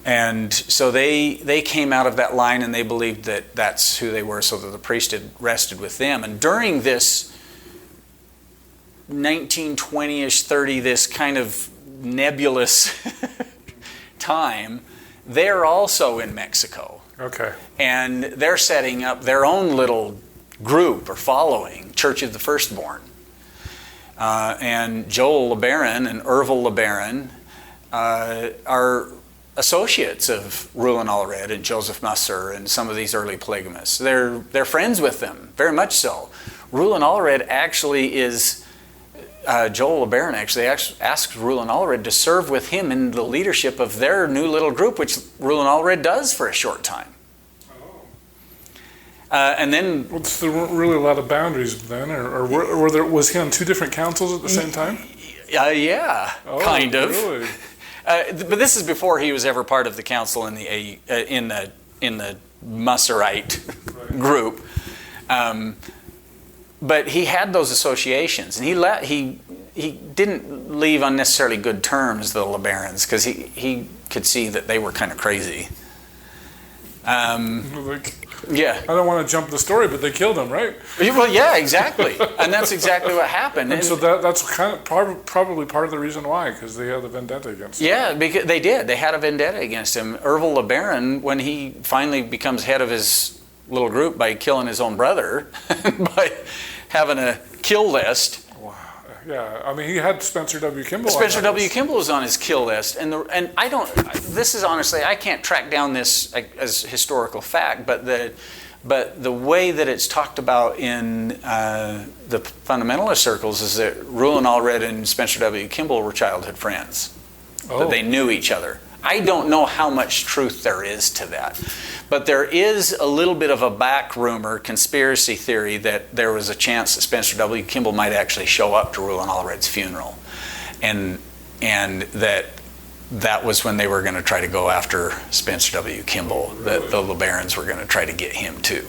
And so they came out of that line, and they believed that that's who they were, so that the priesthood rested with them. And during this 1920-ish, 30, this kind of nebulous time, they're also in Mexico. Okay. And they're setting up their own little group or following, Church of the Firstborn. And Joel Lebaron and Ervil Lebaron are associates of Rulon Allred and Joseph Musser and some of these early polygamists. They're friends with them, very much so. Rulon Allred actually is, Joel Lebaron actually asks Rulon Allred to serve with him in the leadership of their new little group, which Rulon Allred does for a short time. And then, there weren't really a lot of boundaries then, or was he on two different councils at the same time? Yeah, kind of. Really? But this is before he was ever part of the council in the Musserite group. But he had those associations, and he didn't leave on necessarily good terms, the Lebarons, because he could see that they were kind of crazy. Yeah. I don't want to jump the story, but they killed him, right? Well, yeah, exactly, and that's exactly what happened. And so that's kind of probably part of the reason why, because they had a vendetta against him. Yeah, because they did. They had a vendetta against him. Ervil Lebaron, when he finally becomes head of his little group by killing his own brother, by having a kill list. Wow. Yeah, I mean, he had Spencer W. Kimball. Spencer W. Kimball was on his kill list, and I don't. This is honestly, I can't track down this as historical fact, but the way that it's talked about in the fundamentalist circles is that Rulon Allred and Spencer W. Kimball were childhood friends. Oh. That they knew each other. I don't know how much truth there is to that, but there is a little bit of a back rumor, conspiracy theory, that there was a chance that Spencer W. Kimball might actually show up to Rulon Allred's funeral, and that was when they were going to try to go after Spencer W. Kimball. That the Lebarons were going to try to get him too.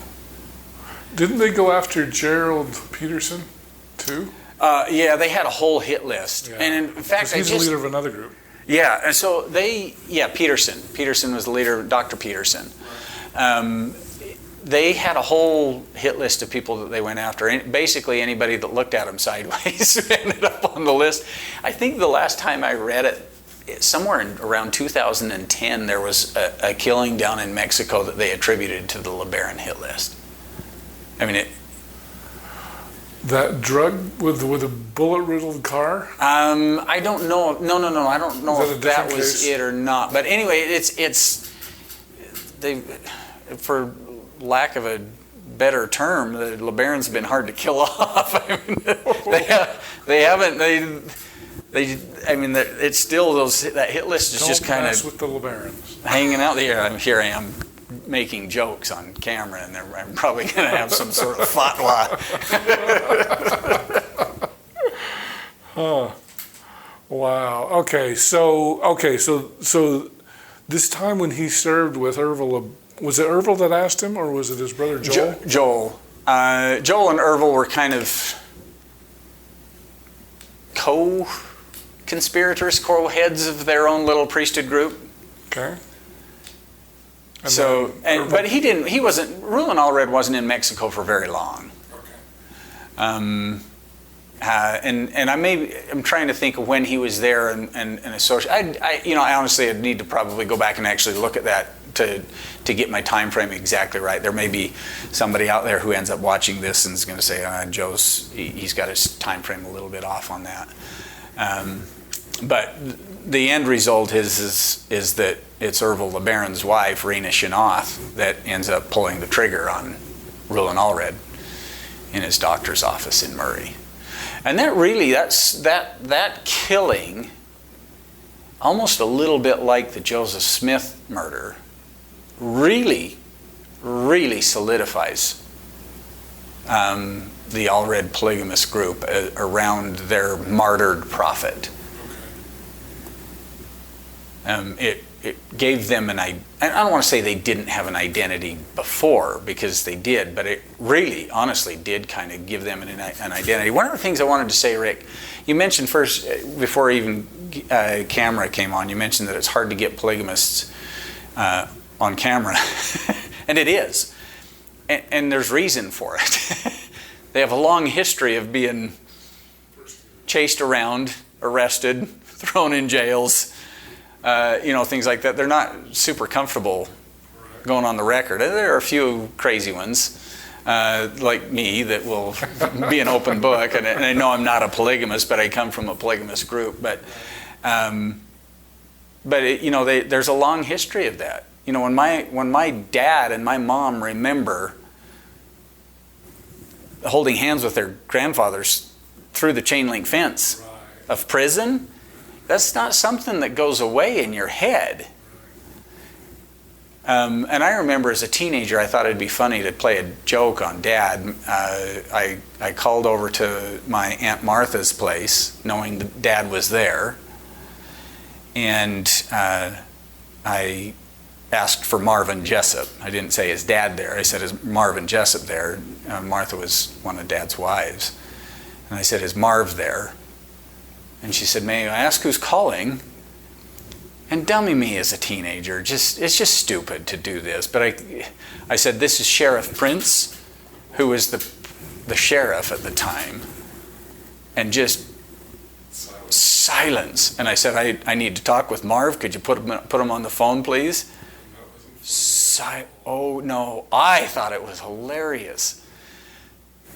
Didn't they go after Gerald Peterson too? Yeah, they had a whole hit list, yeah. And in fact, he's the leader of another group. Yeah, and so Peterson. Peterson was the leader, Dr. Peterson. They had a whole hit list of people that they went after. And basically, anybody that looked at them sideways ended up on the list. I think the last time I read it, somewhere around 2010, there was a killing down in Mexico that they attributed to the Lebaron hit list. I mean, that drug with a bullet-riddled car? I don't know. No. I don't know if that was case? it or not. But anyway, it's they, for lack of a better term, the LeBarons have been hard to kill off. I mean, they haven't. I mean, it's still that hit list is just kind of with the LeBarons hanging out there. Here I am making jokes on camera, and I'm probably going to have some sort of fatwa. Huh. Wow. Okay. So this time when he served with Ervil, was it Ervil that asked him, or was it his brother Joel? Joel and Ervil were kind of co-conspirators, co-heads of their own little priesthood group. Okay. But he wasn't. Rulon Allred wasn't in Mexico for very long. Okay. And I'm trying to think of when he was there and associated. I honestly I'd need to probably go back and actually look at that to get my time frame exactly right. There may be somebody out there who ends up watching this and is going to say, he's got his time frame a little bit off on that. But the end result is that it's Ervil LeBaron's wife, Rena Shinoth, that ends up pulling the trigger on Rulon Allred in his doctor's office in Murray. And that killing, almost a little bit like the Joseph Smith murder, really, really solidifies the Allred polygamist group around their martyred prophet. It gave them I don't want to say they didn't have an identity before, because they did, but it really, honestly, did kind of give them an identity. One of the things I wanted to say, Rick, you mentioned first, before even camera came on, you mentioned that it's hard to get polygamists on camera. And it is. And there's reason for it. They have a long history of being chased around, arrested, thrown in jails, things like that. They're not super comfortable going on the record. There are a few crazy ones, like me, that will be an open book. And I know I'm not a polygamist, but I come from a polygamist group. But there's a long history of that. When my dad and my mom remember holding hands with their grandfathers through the chain link fence of prison, that's not something that goes away in your head. And I remember as a teenager, I thought it'd be funny to play a joke on Dad. I called over to my Aunt Martha's place, knowing that Dad was there, and I asked for Marvin Jessop. I didn't say, is Dad there? I said, is Marvin Jessop there? Martha was one of Dad's wives. And I said, is Marv there? And she said, may I ask who's calling? And dummy me as a teenager, it's just stupid to do this. But I said, this is Sheriff Prince, who was the sheriff at the time. And just silence. And I said, I need to talk with Marv. Could you put him on the phone, please? Oh, no. I thought it was hilarious.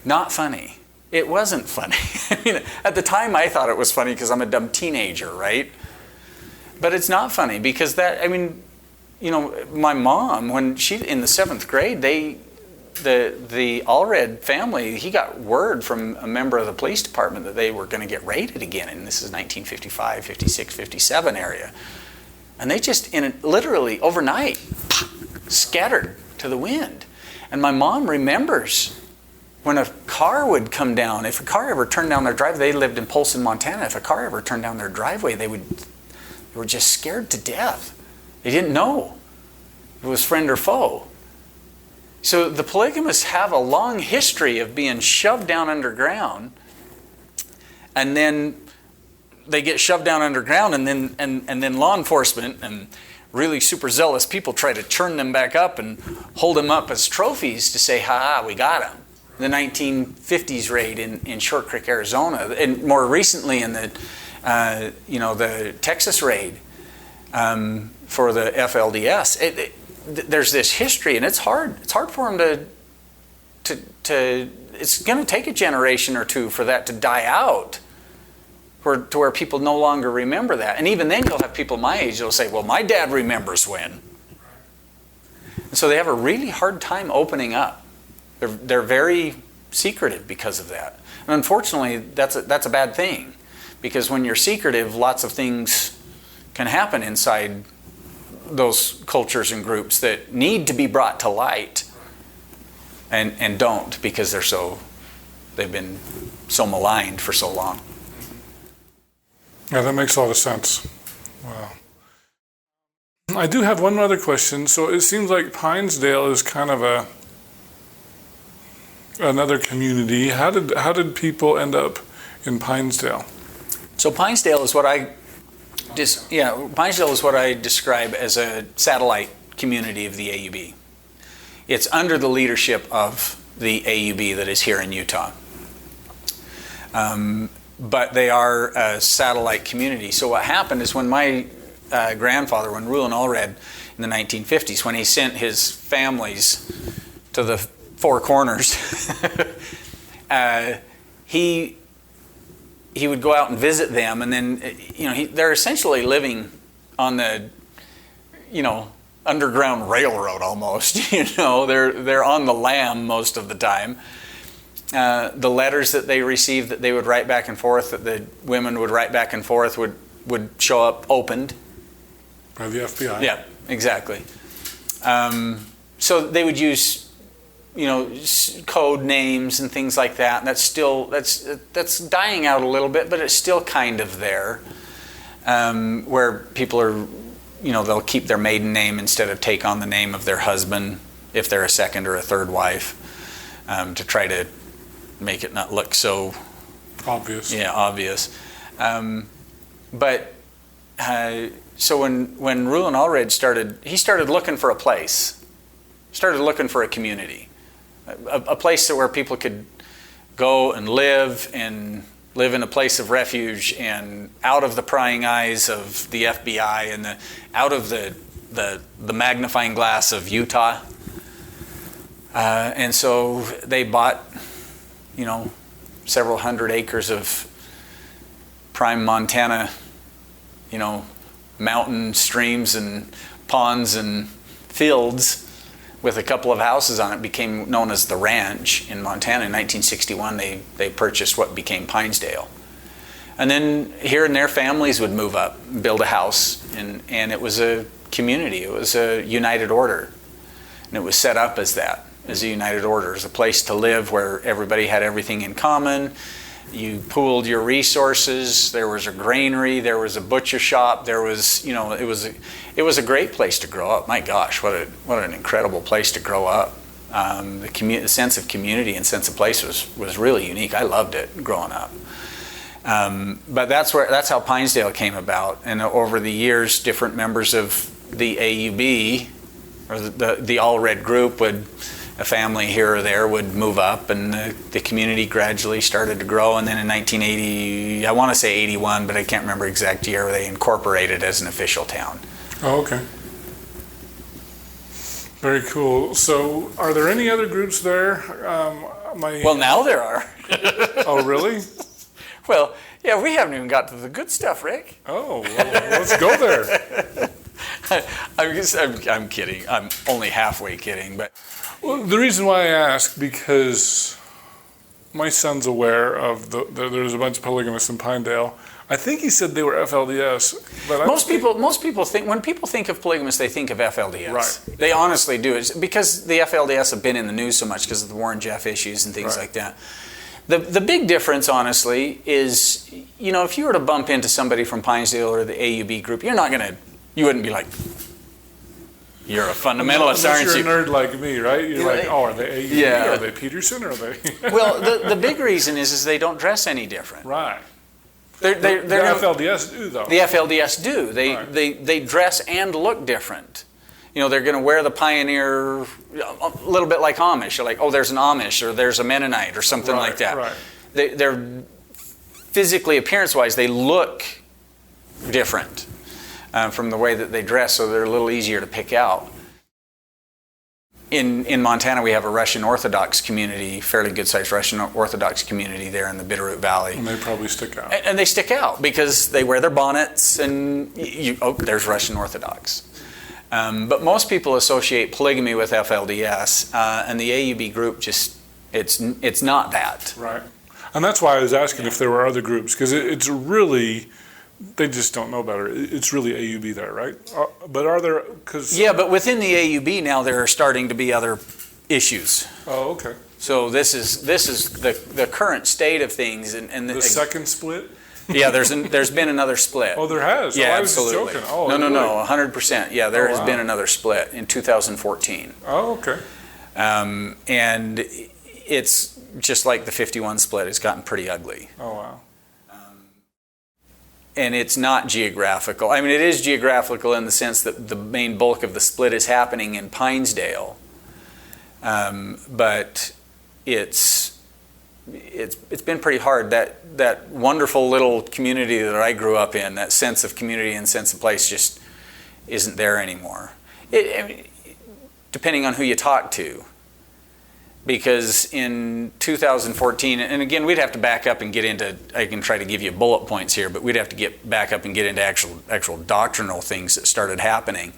Not funny. It wasn't funny. I mean, at the time I thought it was funny because I'm a dumb teenager, right? But it's not funny because my mom, when she in the 7th grade, the Allred family, he got word from a member of the police department that they were going to get raided again, and this is 1955, 56, 57 area. And they just, literally overnight, scattered to the wind. And my mom remembers when a car would come down, if a car ever turned down their driveway, they lived in Polson, Montana, if a car ever turned down their driveway, they were just scared to death. They didn't know if it was friend or foe. So the polygamists have a long history of being shoved down underground, and then they get shoved down underground, and then law enforcement and really super zealous people try to churn them back up and hold them up as trophies to say, ha, we got them. The 1950s raid in Short Creek, Arizona, and more recently in the Texas raid for the FLDS. There's this history, and it's hard. It's hard for them to. It's going to take a generation or two for that to die out, to where people no longer remember that. And even then, you'll have people my age that'll say, "Well, my dad remembers when." And so they have a really hard time opening up. They're very secretive because of that. And unfortunately, that's a bad thing, because when you're secretive, lots of things can happen inside those cultures and groups that need to be brought to light, and don't, because they've been so maligned for so long. Yeah, that makes a lot of sense. Wow. I do have one other question. So it seems like Pinesdale is kind of another community. How did people end up in Pinesdale? So Pinesdale is what I describe as a satellite community of the AUB. It's under the leadership of the AUB that is here in Utah. But they are a satellite community. So what happened is when my grandfather, when Rulon Allred in the 1950s, when he sent his families to the four corners, he would go out and visit them, and then they're essentially living on the underground railroad almost. They're on the lam most of the time. The letters that they received that they would write back and forth, that the women would write back and forth, would show up opened by the FBI. Yeah, exactly. So they would use code names and things like that. And that's dying out a little bit, but it's still kind of there, where people are, they'll keep their maiden name instead of take on the name of their husband if they're a second or a third wife, to try to make it not look so obvious. Yeah, obvious. So when Rulon Allred started looking for a place, started looking for a community, a place where people could go and live in a place of refuge, and out of the prying eyes of the FBI and out of the magnifying glass of Utah. And so they bought, several hundred acres of prime Montana, mountain streams and ponds and fields with a couple of houses on it. Became known as the Ranch in Montana. In 1961, they purchased what became Pinesdale. And then here and there, families would move up, build a house, and it was a community. It was a united order. And it was set up as that, as a united order, as a place to live where everybody had everything in common. You pooled your resources. There was a granary. There was a butcher shop. There was, it was a great place to grow up. My gosh, what an incredible place to grow up. The sense of community and sense of place was really unique. I loved it growing up. But that's how Pinesdale came about. And over the years, different members of the AUB or the Allred group a family here or there would move up, and the community gradually started to grow. And then in 1980, I want to say 81, but I can't remember exact year, they incorporated as an official town. Oh, okay. Very cool. So are there any other groups there? Well, now there are. Oh, really? Well, yeah, we haven't even got to the good stuff, Rick. Oh, well, let's go there. I'm kidding. I'm only halfway kidding, but... Well, the reason why I ask, because my son's aware of there's a bunch of polygamists in Pinedale. I think he said they were FLDS, but most people think, when people think of polygamists, they think of FLDS. Right. They honestly do. It's because the FLDS have been in the news so much because of the Warren Jeff issues and things like that. The big difference, honestly, is, if you were to bump into somebody from Pinesdale or the AUB group, you wouldn't be like, you're a fundamentalist, aren't you? You're a nerd like me, right? You're like, oh, are they AUB? Yeah. Are they Peterson? Or are they? Well, the big reason is they don't dress any different. Right. The FLDS do, though. The FLDS do. They dress and look different. They're going to wear the Pioneer, a little bit like Amish. You're like, oh, there's an Amish, or there's a Mennonite, or something like that. Right. They're physically, appearance-wise, they look different. From the way that they dress, so they're a little easier to pick out. In Montana, we have a Russian Orthodox community, fairly good-sized Russian Orthodox community there in the Bitterroot Valley. And they probably stick out. And they stick out because they wear their bonnets, and there's Russian Orthodox. But most people associate polygamy with FLDS, and the AUB group it's not that. Right. And that's why I was asking if there were other groups, because it's really, they just don't know better. It's really AUB there, right? But are there, Yeah, but within the AUB now there are starting to be other issues. Oh, okay. So this is the current state of things, and The second split? Yeah, there's been another split. Oh, there has? Yeah, I was absolutely. just joking. Oh, No, 100%. Yeah, there has wow. been another split in 2014. Oh, okay. And it's just like the 51 split. It's gotten pretty ugly. Oh, wow. And it's not geographical. I mean, it is geographical in the sense that the main bulk of the split is happening in Pinesdale. But it's been pretty hard. That wonderful little community that I grew up in, that sense of community and sense of place, just isn't there anymore. Depending on who you talk to. Because in 2014, and again, we'd have to back up and get into, I can try to give you bullet points here, but we'd have to get back up and get into actual doctrinal things that started happening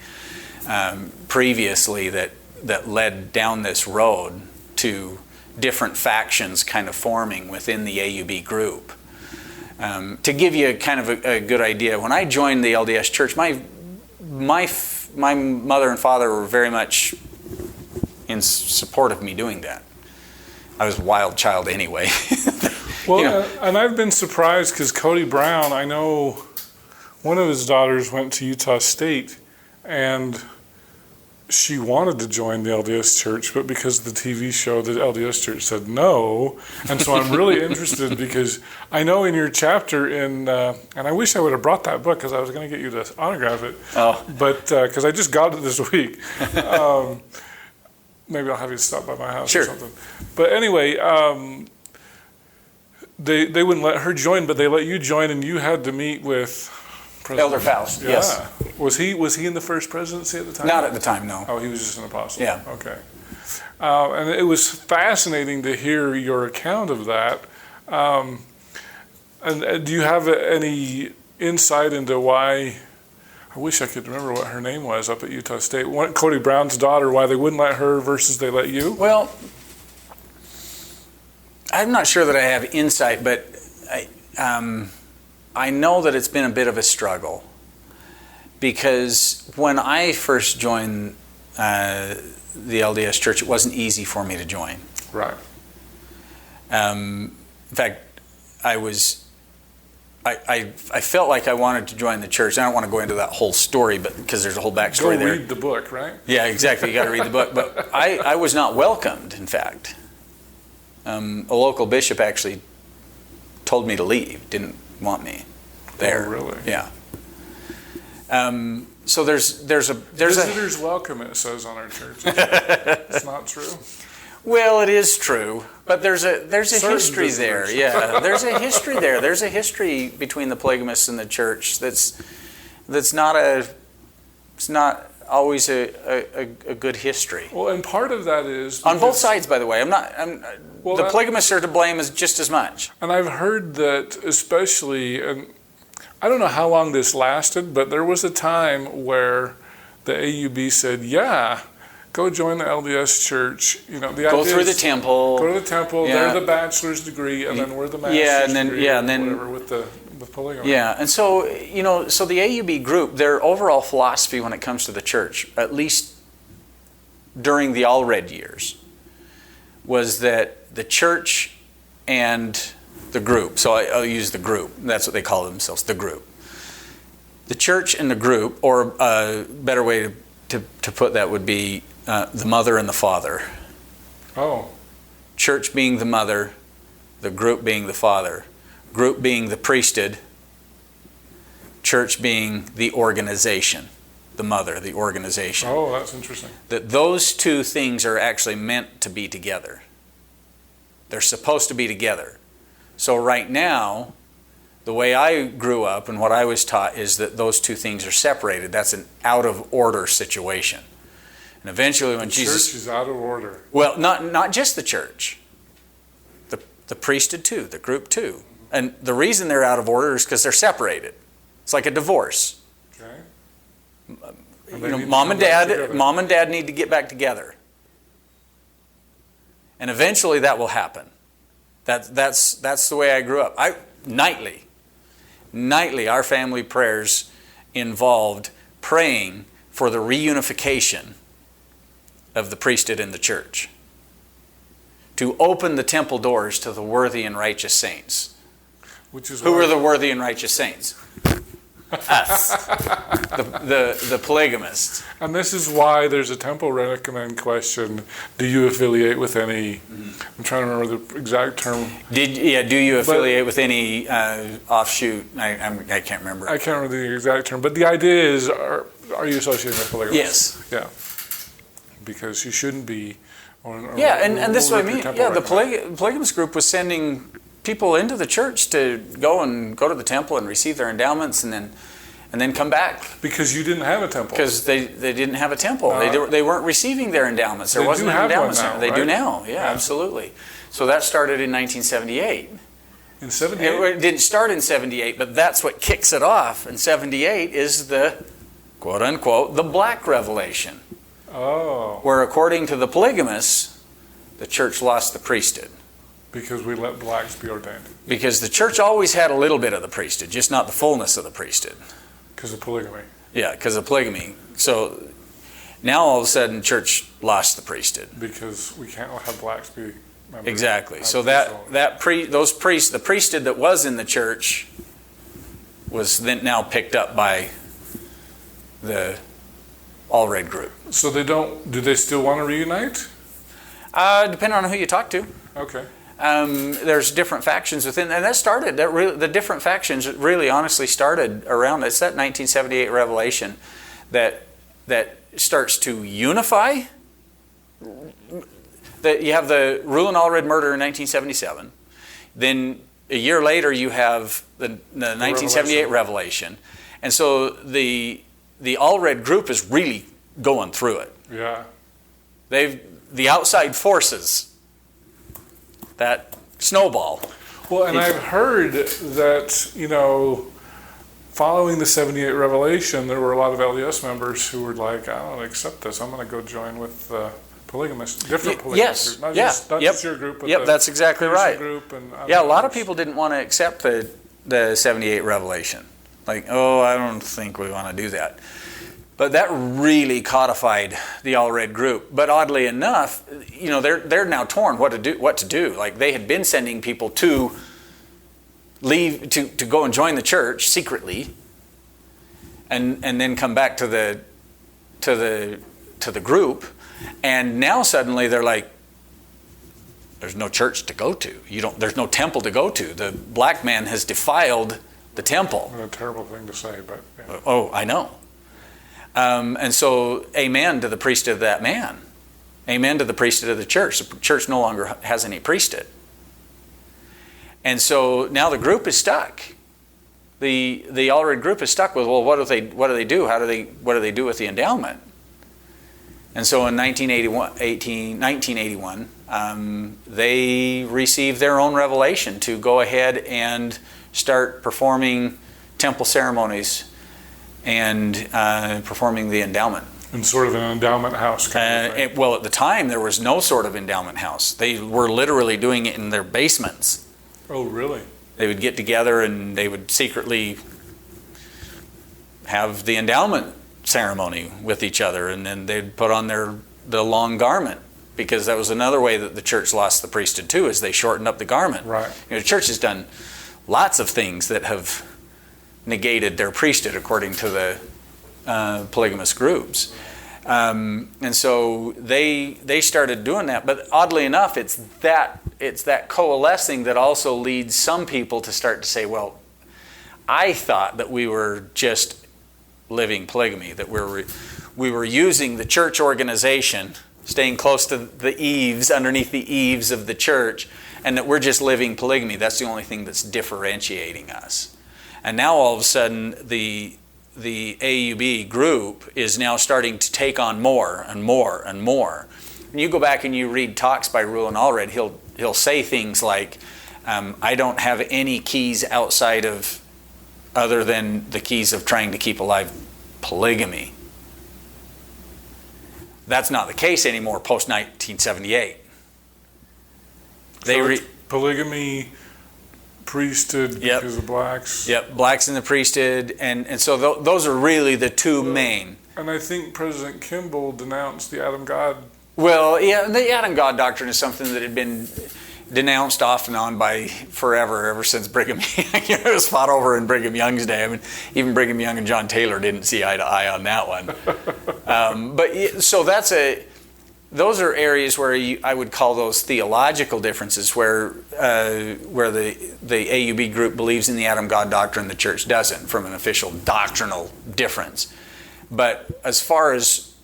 previously that led down this road to different factions kind of forming within the AUB group. To give you kind of a good idea, when I joined the LDS Church, my mother and father were very much in support of me doing that. I was a wild child anyway. Well, and I've been surprised because Kody Brown, I know one of his daughters went to Utah State, and she wanted to join the LDS Church, but because of the TV show, the LDS Church said no. And so I'm really interested because I know in your chapter and I wish I would have brought that book because I was going to get you to autograph it. Oh. But because I just got it this week. Maybe I'll have you stop by my house Sure. or something. But anyway, they wouldn't let her join, but they let you join, and you had to meet with President Elder Faust, Yeah. yes. Was he in the first presidency at the time? Not at the time, no. Oh, he was just an apostle. Yeah. Okay. And it was fascinating to hear your account of that. And do you have any insight into why? I wish I could remember what her name was up at Utah State. Kody Brown's daughter, why they wouldn't let her versus they let you? Well, I'm not sure that I have insight, but I know that it's been a bit of a struggle because when I first joined the LDS Church, it wasn't easy for me to join. Right. In fact, I felt like I wanted to join the church. I don't want to go into that whole story, but because there's a whole backstory there. Go read the book, right? Yeah, exactly. You got to read the book. But I was not welcomed, in fact. A local bishop actually told me to leave, didn't want me there. Oh, really? Yeah. So there's a visitors welcome, it says on our church. It's not true. Well, it is true, but there's a Certain history visitors. there. Yeah, there's a history there. There's a history between the polygamists and the church that's not always a good history. Well, and part of that is On both sides, by the way. The polygamists are to blame just as much. And I've heard that especially, and I don't know how long this lasted, but there was a time where the AUB said, yeah, go join the LDS Church. Go through the temple. Go to the temple. Yeah. They're the bachelor's degree, and then we're the master's degree. Whatever with polygamy. Yeah, and so so the AUB group, their overall philosophy when it comes to the church, at least during the Allred years, was that the church and the group. So I'll use the group. That's what they call themselves, the group. The church and the group, or a better way to put that would be the mother and the father. Oh. Church being the mother, the group being the father. Group being the priesthood, church being the organization. The mother, the organization. Oh, that's interesting. That those two things are actually meant to be together. They're supposed to be together. So right now, the way I grew up and what I was taught is that those two things are separated. That's an out of order situation. And eventually when Jesus... The church is out of order. Well, not just the church. The priesthood too, the group too. And the reason they're out of order is because they're separated. It's like a divorce. Okay. mom and dad need to get back together. And eventually that will happen. That's the way I grew up. Nightly, our family prayers involved praying for the reunification of the priesthood in the church, to open the temple doors to the worthy and righteous saints. Who are the worthy and righteous saints? Us, the polygamists. And this is why there's a temple recommend question. Do you affiliate with any? I'm trying to remember the exact term. Do you affiliate with any offshoot? I can't remember. I can't remember the exact term, but the idea is, are you associated with polygamists? Yes. Yeah. Because you shouldn't be. And this is what I mean. Yeah, the polygamist group was sending people into the church to go to the temple and receive their endowments and then come back. Because you didn't have a temple. Because they didn't have a temple. They weren't receiving their endowments. There wasn't an endowment center. They do now. Yeah, absolutely. So that started in 1978. In 78? It didn't start in 78, but that's what kicks it off. In 78 is the, quote unquote, the black revelation. Oh. Where according to the polygamists, the church lost the priesthood. Because we let blacks be ordained. Because the church always had a little bit of the priesthood, just not the fullness of the priesthood. Because of polygamy. Yeah, because of polygamy. So now all of a sudden, church lost the priesthood. Because we can't have blacks be members. Exactly. So the priesthood that was in the church was then now picked up by the Allred group. So do they still want to reunite? Depending on who you talk to. Okay. There's different factions within, and the different factions really honestly started around, it's that 1978 revelation that starts to unify. That you have the Rulon Allred murder in 1977. Then a year later you have the 1978 revelation. And so the Allred group is really going through it. Yeah. The outside forces, that snowball. Well, and I've heard that, following the 78 revelation, there were a lot of LDS members who were like, I don't accept this. I'm going to go join with polygamists, different polygamists. Yes. Not just your group, but that's exactly right. Group and a lot of people didn't want to accept the 78 revelation. Like, I don't think we want to do that. But that really codified the Allred group. But oddly enough, they're now torn what to do. Like they had been sending people to leave to go and join the church secretly, and then come back to the group, and now suddenly they're like, there's no church to go to. There's no temple to go to. The black man has defiled the temple. What a terrible thing to say, but yeah. Oh, I know. And so, amen to the priesthood of that man. Amen to the priesthood of the church. The church no longer has any priesthood. And so now the group is stuck. The Allred group is stuck with, well, what do they do? What do they do with the endowment? And so in 1981, they received their own revelation to go ahead and start performing temple ceremonies and performing the endowment. In sort of an endowment house kind of thing. Well, at the time, there was no sort of endowment house. They were literally doing it in their basements. Oh, really? They would get together and they would secretly have the endowment ceremony with each other, and then they'd put on the long garment, because that was another way that the church lost the priesthood too, is they shortened up the garment. Right. The church has done lots of things that have negated their priesthood according to the polygamous groups. And so they started doing that. But oddly enough, it's that coalescing that also leads some people to start to say, well, I thought that we were just living polygamy, that we were using the church organization, staying close to the eaves, underneath the eaves of the church, and that we're just living polygamy. That's the only thing that's differentiating us. And now all of a sudden, the AUB group is now starting to take on more and more and more. When you go back and you read talks by Rulon Allred, he'll say things like, I don't have any keys outside of, other than the keys of trying to keep alive polygamy. That's not the case anymore post-1978. Polygamy, priesthood because of blacks. Yep, blacks in the priesthood, and so those are really the two main. And I think President Kimball denounced the Adam God. Well, yeah, the Adam God doctrine is something that had been denounced off and on by forever, ever since Brigham Young. It was fought over in Brigham Young's day. I mean, even Brigham Young and John Taylor didn't see eye to eye on that one. So those are areas where I would call those theological differences, where the AUB group believes in the Adam God doctrine, the church doesn't, from an official doctrinal difference. But as far as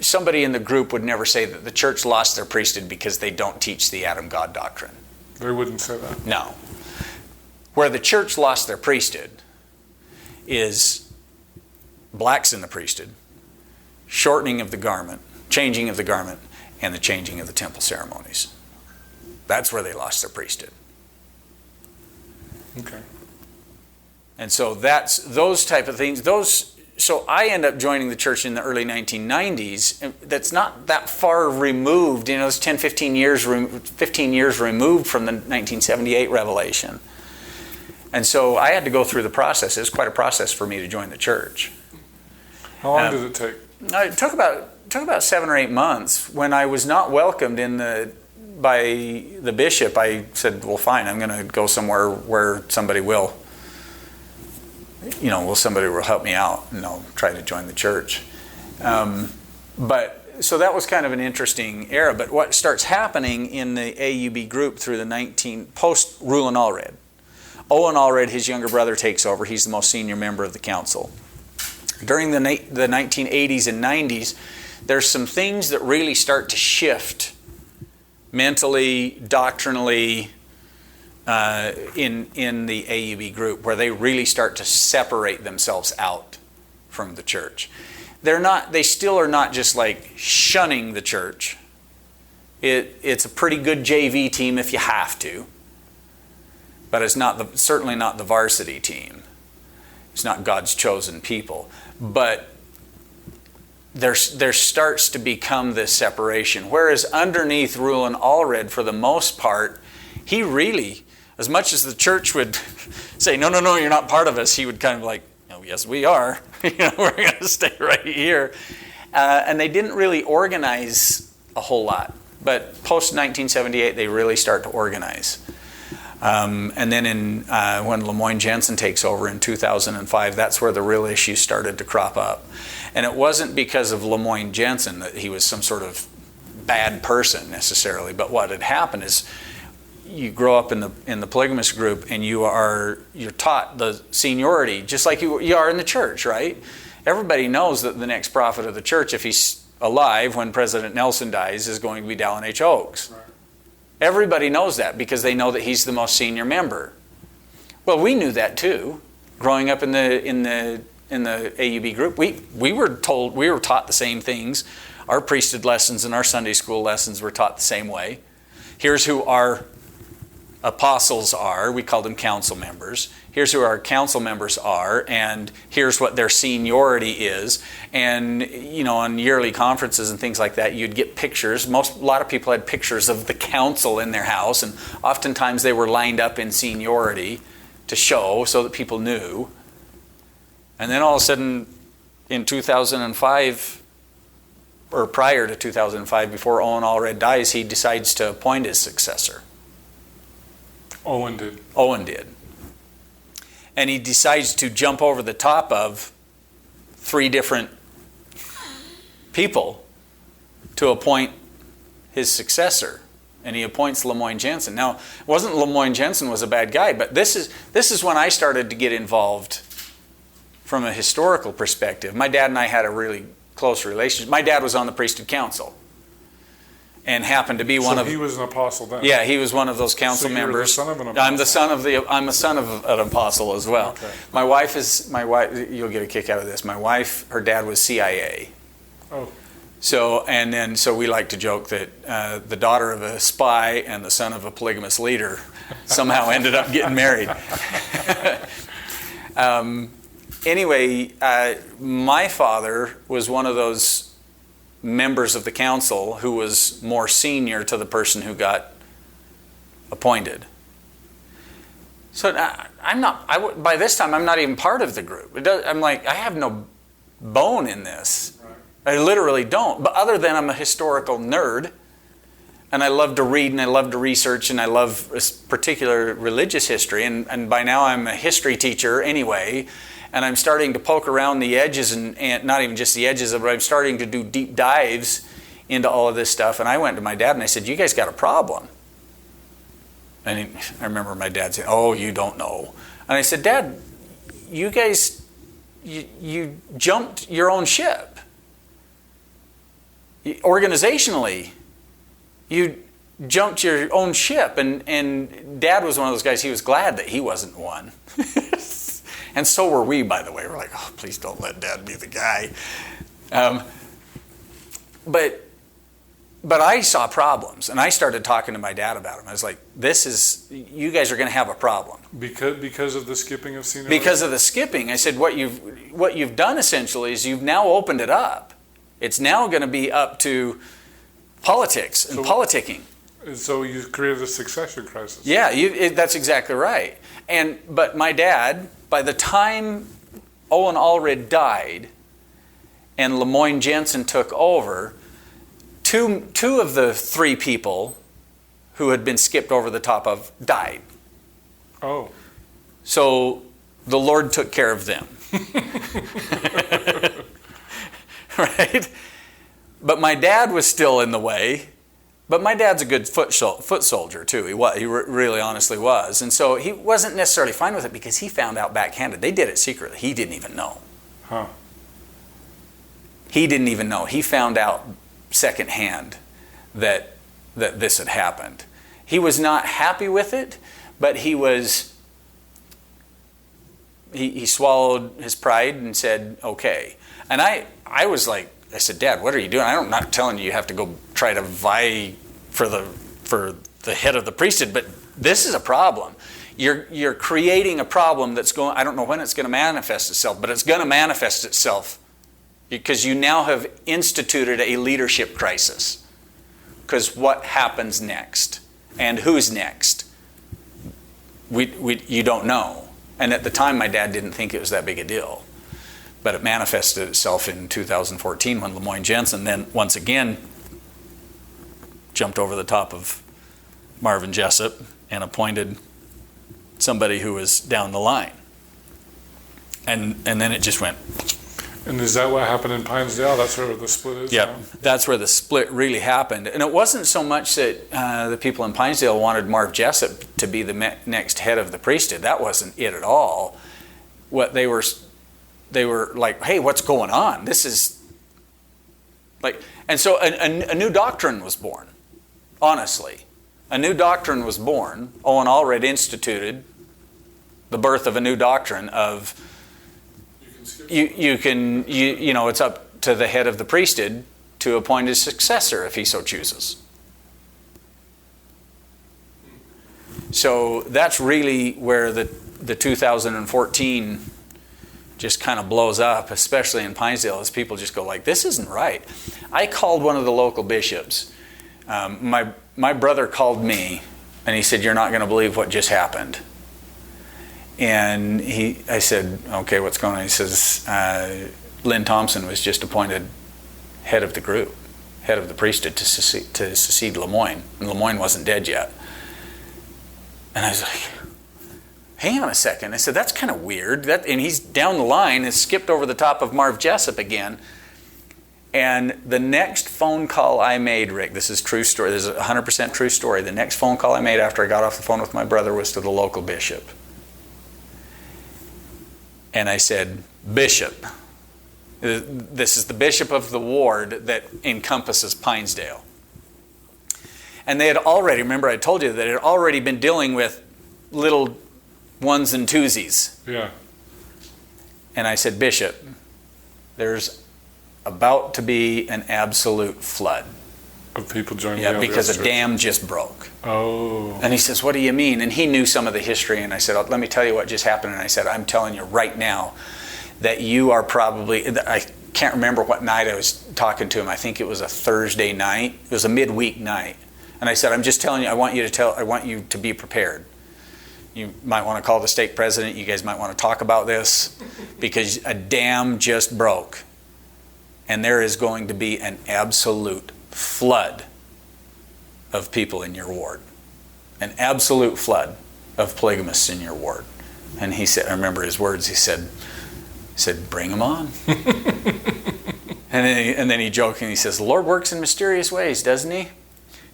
somebody in the group would never say that the church lost their priesthood because they don't teach the Adam God doctrine. They wouldn't say that. No. Where the church lost their priesthood is blacks in the priesthood, shortening of the garment, changing of the garment, and the changing of the temple ceremonies. That's where they lost their priesthood. Okay. And so that's those type of things. So I end up joining the church in the early 1990s. That's not that far removed. It's 10, 15 years removed from the 1978 revelation. And so I had to go through the process. It was quite a process for me to join the church. How long did it take? It took about 7 or 8 months. When I was not welcomed by the bishop, I said, well, fine, I'm going to go somewhere where somebody will. Somebody will help me out, and I'll try to join the church. But so that was kind of an interesting era. But what starts happening in the AUB group through the post Rulon Allred, Owen Allred, his younger brother, takes over. He's the most senior member of the council. During the 1980s and 90s, there's some things that really start to shift mentally, doctrinally, in the AUB group, where they really start to separate themselves out from the church. They still are not just like shunning the church. It's a pretty good JV team if you have to, but it's certainly not the varsity team. It's not God's chosen people. But there starts to become this separation. Whereas underneath Rulon Allred, for the most part, he really, as much as the church would say, no, you're not part of us, he would kind of like, oh, yes, we are. We're going to stay right here. And they didn't really organize a whole lot. But post-1978, they really start to organize. And then when Lemoyne Jensen takes over in 2005, that's where the real issues started to crop up. And it wasn't because of Lemoyne Jensen that he was some sort of bad person necessarily, but what had happened is you grow up in the polygamist group, and you're taught the seniority just like you are in the church, right? Everybody knows that the next prophet of the church, if he's alive when President Nelson dies, is going to be Dallin H. Oaks. Right. Everybody knows that because they know that he's the most senior member. Well, we knew that too, growing up in the AUB group. We were taught the same things. Our priesthood lessons and our Sunday school lessons were taught the same way. Here's who our apostles are. We call them council members. Here's who our council members are, and here's what their seniority is. And on yearly conferences and things like that, you'd get pictures. A lot of people had pictures of the council in their house, and oftentimes they were lined up in seniority to show so that people knew. And then all of a sudden, in 2005, or prior to 2005, before Owen Allred dies, he decides to appoint his successor. Owen did. And he decides to jump over the top of 3 different people to appoint his successor. And he appoints Lemoyne Jensen. Now, it wasn't Lemoyne Jensen was a bad guy, but this is when I started to get involved from a historical perspective. My dad and I had a really close relationship. My dad was on the priesthood council and happened to be one of... So he was an apostle then? Yeah, he was one of those council members. So you're the son of an apostle? I'm a son of an apostle as well. Okay. My wife, you'll get a kick out of this. My wife, her dad was CIA. Oh. So we like to joke that the daughter of a spy and the son of a polygamous leader somehow ended up getting married. anyway, my father was one of those members of the council who was more senior to the person who got appointed. So by this time, I'm not even part of the group. I'm like, I have no bone in this. Right. I literally don't. But other than I'm a historical nerd, and I love to read and I love to research and I love particular religious history. And by now I'm a history teacher anyway. And I'm starting to poke around the edges and not even just the edges, but I'm starting to do deep dives into all of this stuff. And I went to my dad and I said, you guys got a problem. And I remember my dad saying, oh, you don't know. And I said, Dad, you guys, you jumped your own ship. Organizationally, you jumped your own ship. And Dad was one of those guys, he was glad that he wasn't one. And so were we, by the way. We're like, oh, please don't let Dad be the guy. But I saw problems, and I started talking to my dad about them. I was like, you guys are going to have a problem. Because of the skipping of seniority? Because of the skipping. I said, what you've done essentially is you've now opened it up. It's now going to be up to politics and politicking. So you created a succession crisis. Yeah, that's exactly right. But my dad, by the time Rulon Allred died and Lemoyne Jensen took over, two of the three people who had been skipped over the top of died. Oh. So the Lord took care of them. Right? But my dad was still in the way. But my dad's a good foot soldier, too. He really honestly was. And so he wasn't necessarily fine with it because he found out backhanded. They did it secretly. He didn't even know. Huh. He didn't even know. He found out secondhand that this had happened. He was not happy with it, but he swallowed his pride and said, okay. And I was like, I said, Dad, what are you doing? I'm not telling you have to go try to vie for the head of the priesthood, but this is a problem. You're creating a problem that's going, I don't know when it's going to manifest itself, but it's going to manifest itself because you now have instituted a leadership crisis. Because what happens next? And who's next? You don't know. And at the time, my dad didn't think it was that big a deal. But it manifested itself in 2014 when Lemoyne Jensen then once again jumped over the top of Marvin Jessop and appointed somebody who was down the line. And then it just went. And is that what happened in Pinesdale? That's where the split is? Yep, that's where the split really happened. And it wasn't so much that the people in Pinesdale wanted Marv Jessop to be the next head of the priesthood. That wasn't it at all. What they were like, hey, what's going on? This is like, and so a new doctrine was born, honestly. A new doctrine was born. Rulon Allred instituted the birth of a new doctrine of you know, it's up to the head of the priesthood to appoint his successor if he so chooses. So that's really where the 2014 just kind of blows up, especially in Pinesdale, as people just go like, this isn't right. I called one of the local bishops. My brother called me, and he said, you're not going to believe what just happened. And I said, okay, what's going on? He says, Lynn Thompson was just appointed head of the group, head of the priesthood to succeed Lemoyne. And Lemoyne wasn't dead yet. And I was like, hang on a second. I said, that's kind of weird. And he's down the line, has skipped over the top of Marv Jessop again. And the next phone call I made, Rick, this is true story. This is a 100% true story. The next phone call I made after I got off the phone with my brother was to the local bishop. And I said, Bishop, this is the bishop of the ward that encompasses Pinesdale. And they had already, remember I told you, that they had already been dealing with little ones and twosies. Yeah. And I said, Bishop, there's about to be an absolute flood. Of people joining the LDS because church. A dam just broke. Oh. And he says, what do you mean? And he knew some of the history. And I said, let me tell you what just happened. And I said, I'm telling you right now, that you are probably, I can't remember what night I was talking to him. I think it was a Thursday night. It was a midweek night. And I said, I'm just telling you, I want you to be prepared. You might want to call the stake president. You guys might want to talk about this, because a dam just broke. And there is going to be an absolute flood of people in your ward. An absolute flood of polygamists in your ward. And he said, I remember his words, he said, bring them on. and then he jokingly says, the Lord works in mysterious ways, doesn't he?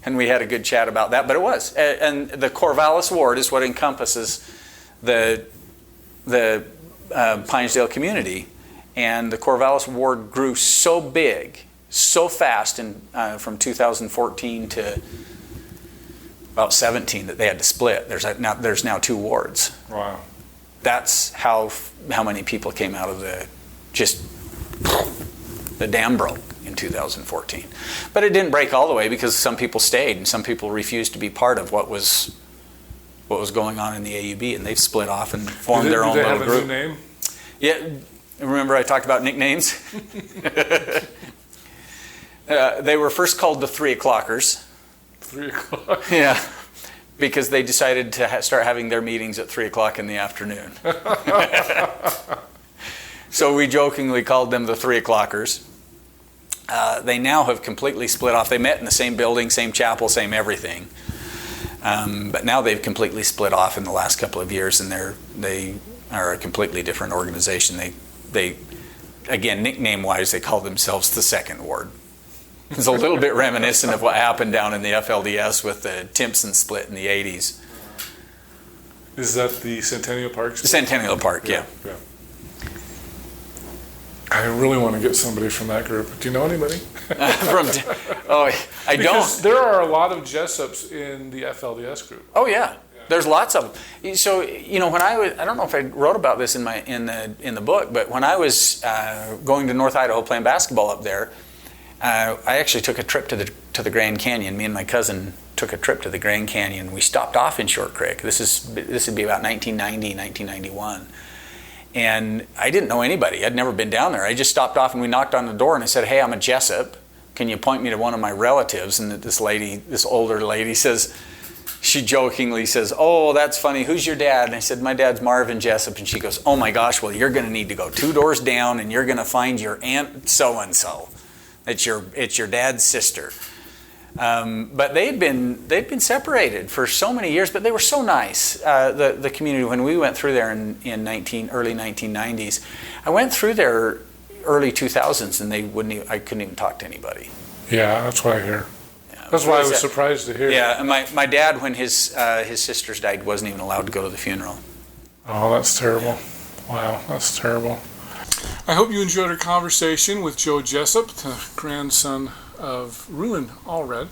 And we had a good chat about that, but it was. And the Corvallis ward is what encompasses the Pinesdale community. And the Corvallis ward grew so big, so fast from 2014 to about 17 that they had to split. There's now 2 wards. Wow. That's how many people came out of the dam broke in 2014. But it didn't break all the way, because some people stayed and some people refused to be part of what was going on in the AUB, and they've split off and formed their own little group. Do they have a new name? Yeah, remember I talked about nicknames? They were first called the 3 o'clockers. 3 o'clock? Yeah, because they decided to start having their meetings at 3 o'clock in the afternoon. So we jokingly called them the 3 o'clockers. They now have completely split off. They met in the same building, same chapel, same everything. But now they've completely split off in the last couple of years, and they are a completely different organization. They again, nickname-wise, they call themselves the Second Ward. It's a little bit reminiscent of what happened down in the FLDS with the Timpson split in the 80s. Is that the Centennial Park? Centennial Park, yeah. I really want to get somebody from that group. Do you know anybody? I because don't. There are a lot of Jessops in the FLDS group. Oh yeah, there's lots of them. So when I don't know if I wrote about this in the book, but when I was going to North Idaho playing basketball up there, I actually took a trip to the Grand Canyon. Me and my cousin took a trip to the Grand Canyon. We stopped off in Short Creek. This would be about 1990, 1991. And I didn't know anybody. I'd never been down there. I just stopped off and we knocked on the door and I said, hey, I'm a Jessop. Can you point me to one of my relatives? And this older lady she jokingly says, oh, that's funny. Who's your dad? And I said, my dad's Marvin Jessop. And she goes, oh my gosh, well, you're going to need to go 2 doors down and you're going to find your aunt so-and-so. It's your dad's sister. But they'd been separated for so many years, but they were so nice. The community, when we went through there in early 1990s, I went through there early 2000s, and I couldn't even talk to anybody. Yeah, that's what I hear. Yeah, that's why I was surprised to hear. Yeah, and my dad, when his sisters died, wasn't even allowed to go to the funeral. Oh, that's terrible. Wow, that's terrible. I hope you enjoyed our conversation with Joe Jessop, the grandson of Rulon Allred.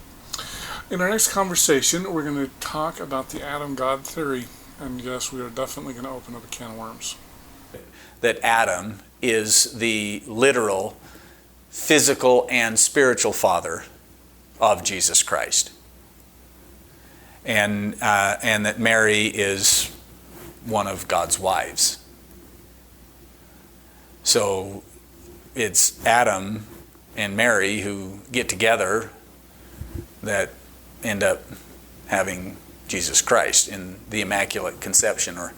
In our next conversation, we're going to talk about the Adam God theory. And yes, we are definitely going to open up a can of worms. That Adam is the literal, physical, and spiritual father of Jesus Christ. And that Mary is one of God's wives. So it's Adam and Mary who get together that end up having Jesus Christ in the Immaculate Conception, or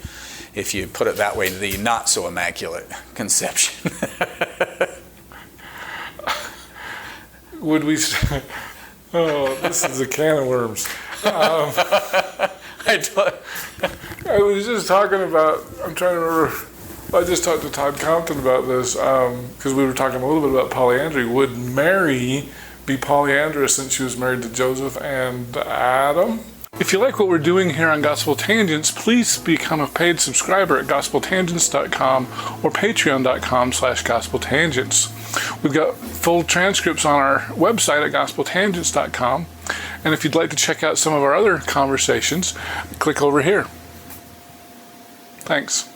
if you put it that way, the not so immaculate conception. Would we? Oh, this is a can of worms. I was just talking about. I'm trying to remember. I just talked to Todd Compton about this because we were talking a little bit about polyandry. Would Mary be polyandrous since she was married to Joseph and Adam? If you like what we're doing here on Gospel Tangents, please become a paid subscriber at gospeltangents.com or patreon.com/gospeltangents. We've got full transcripts on our website at gospeltangents.com. And if you'd like to check out some of our other conversations, click over here. Thanks.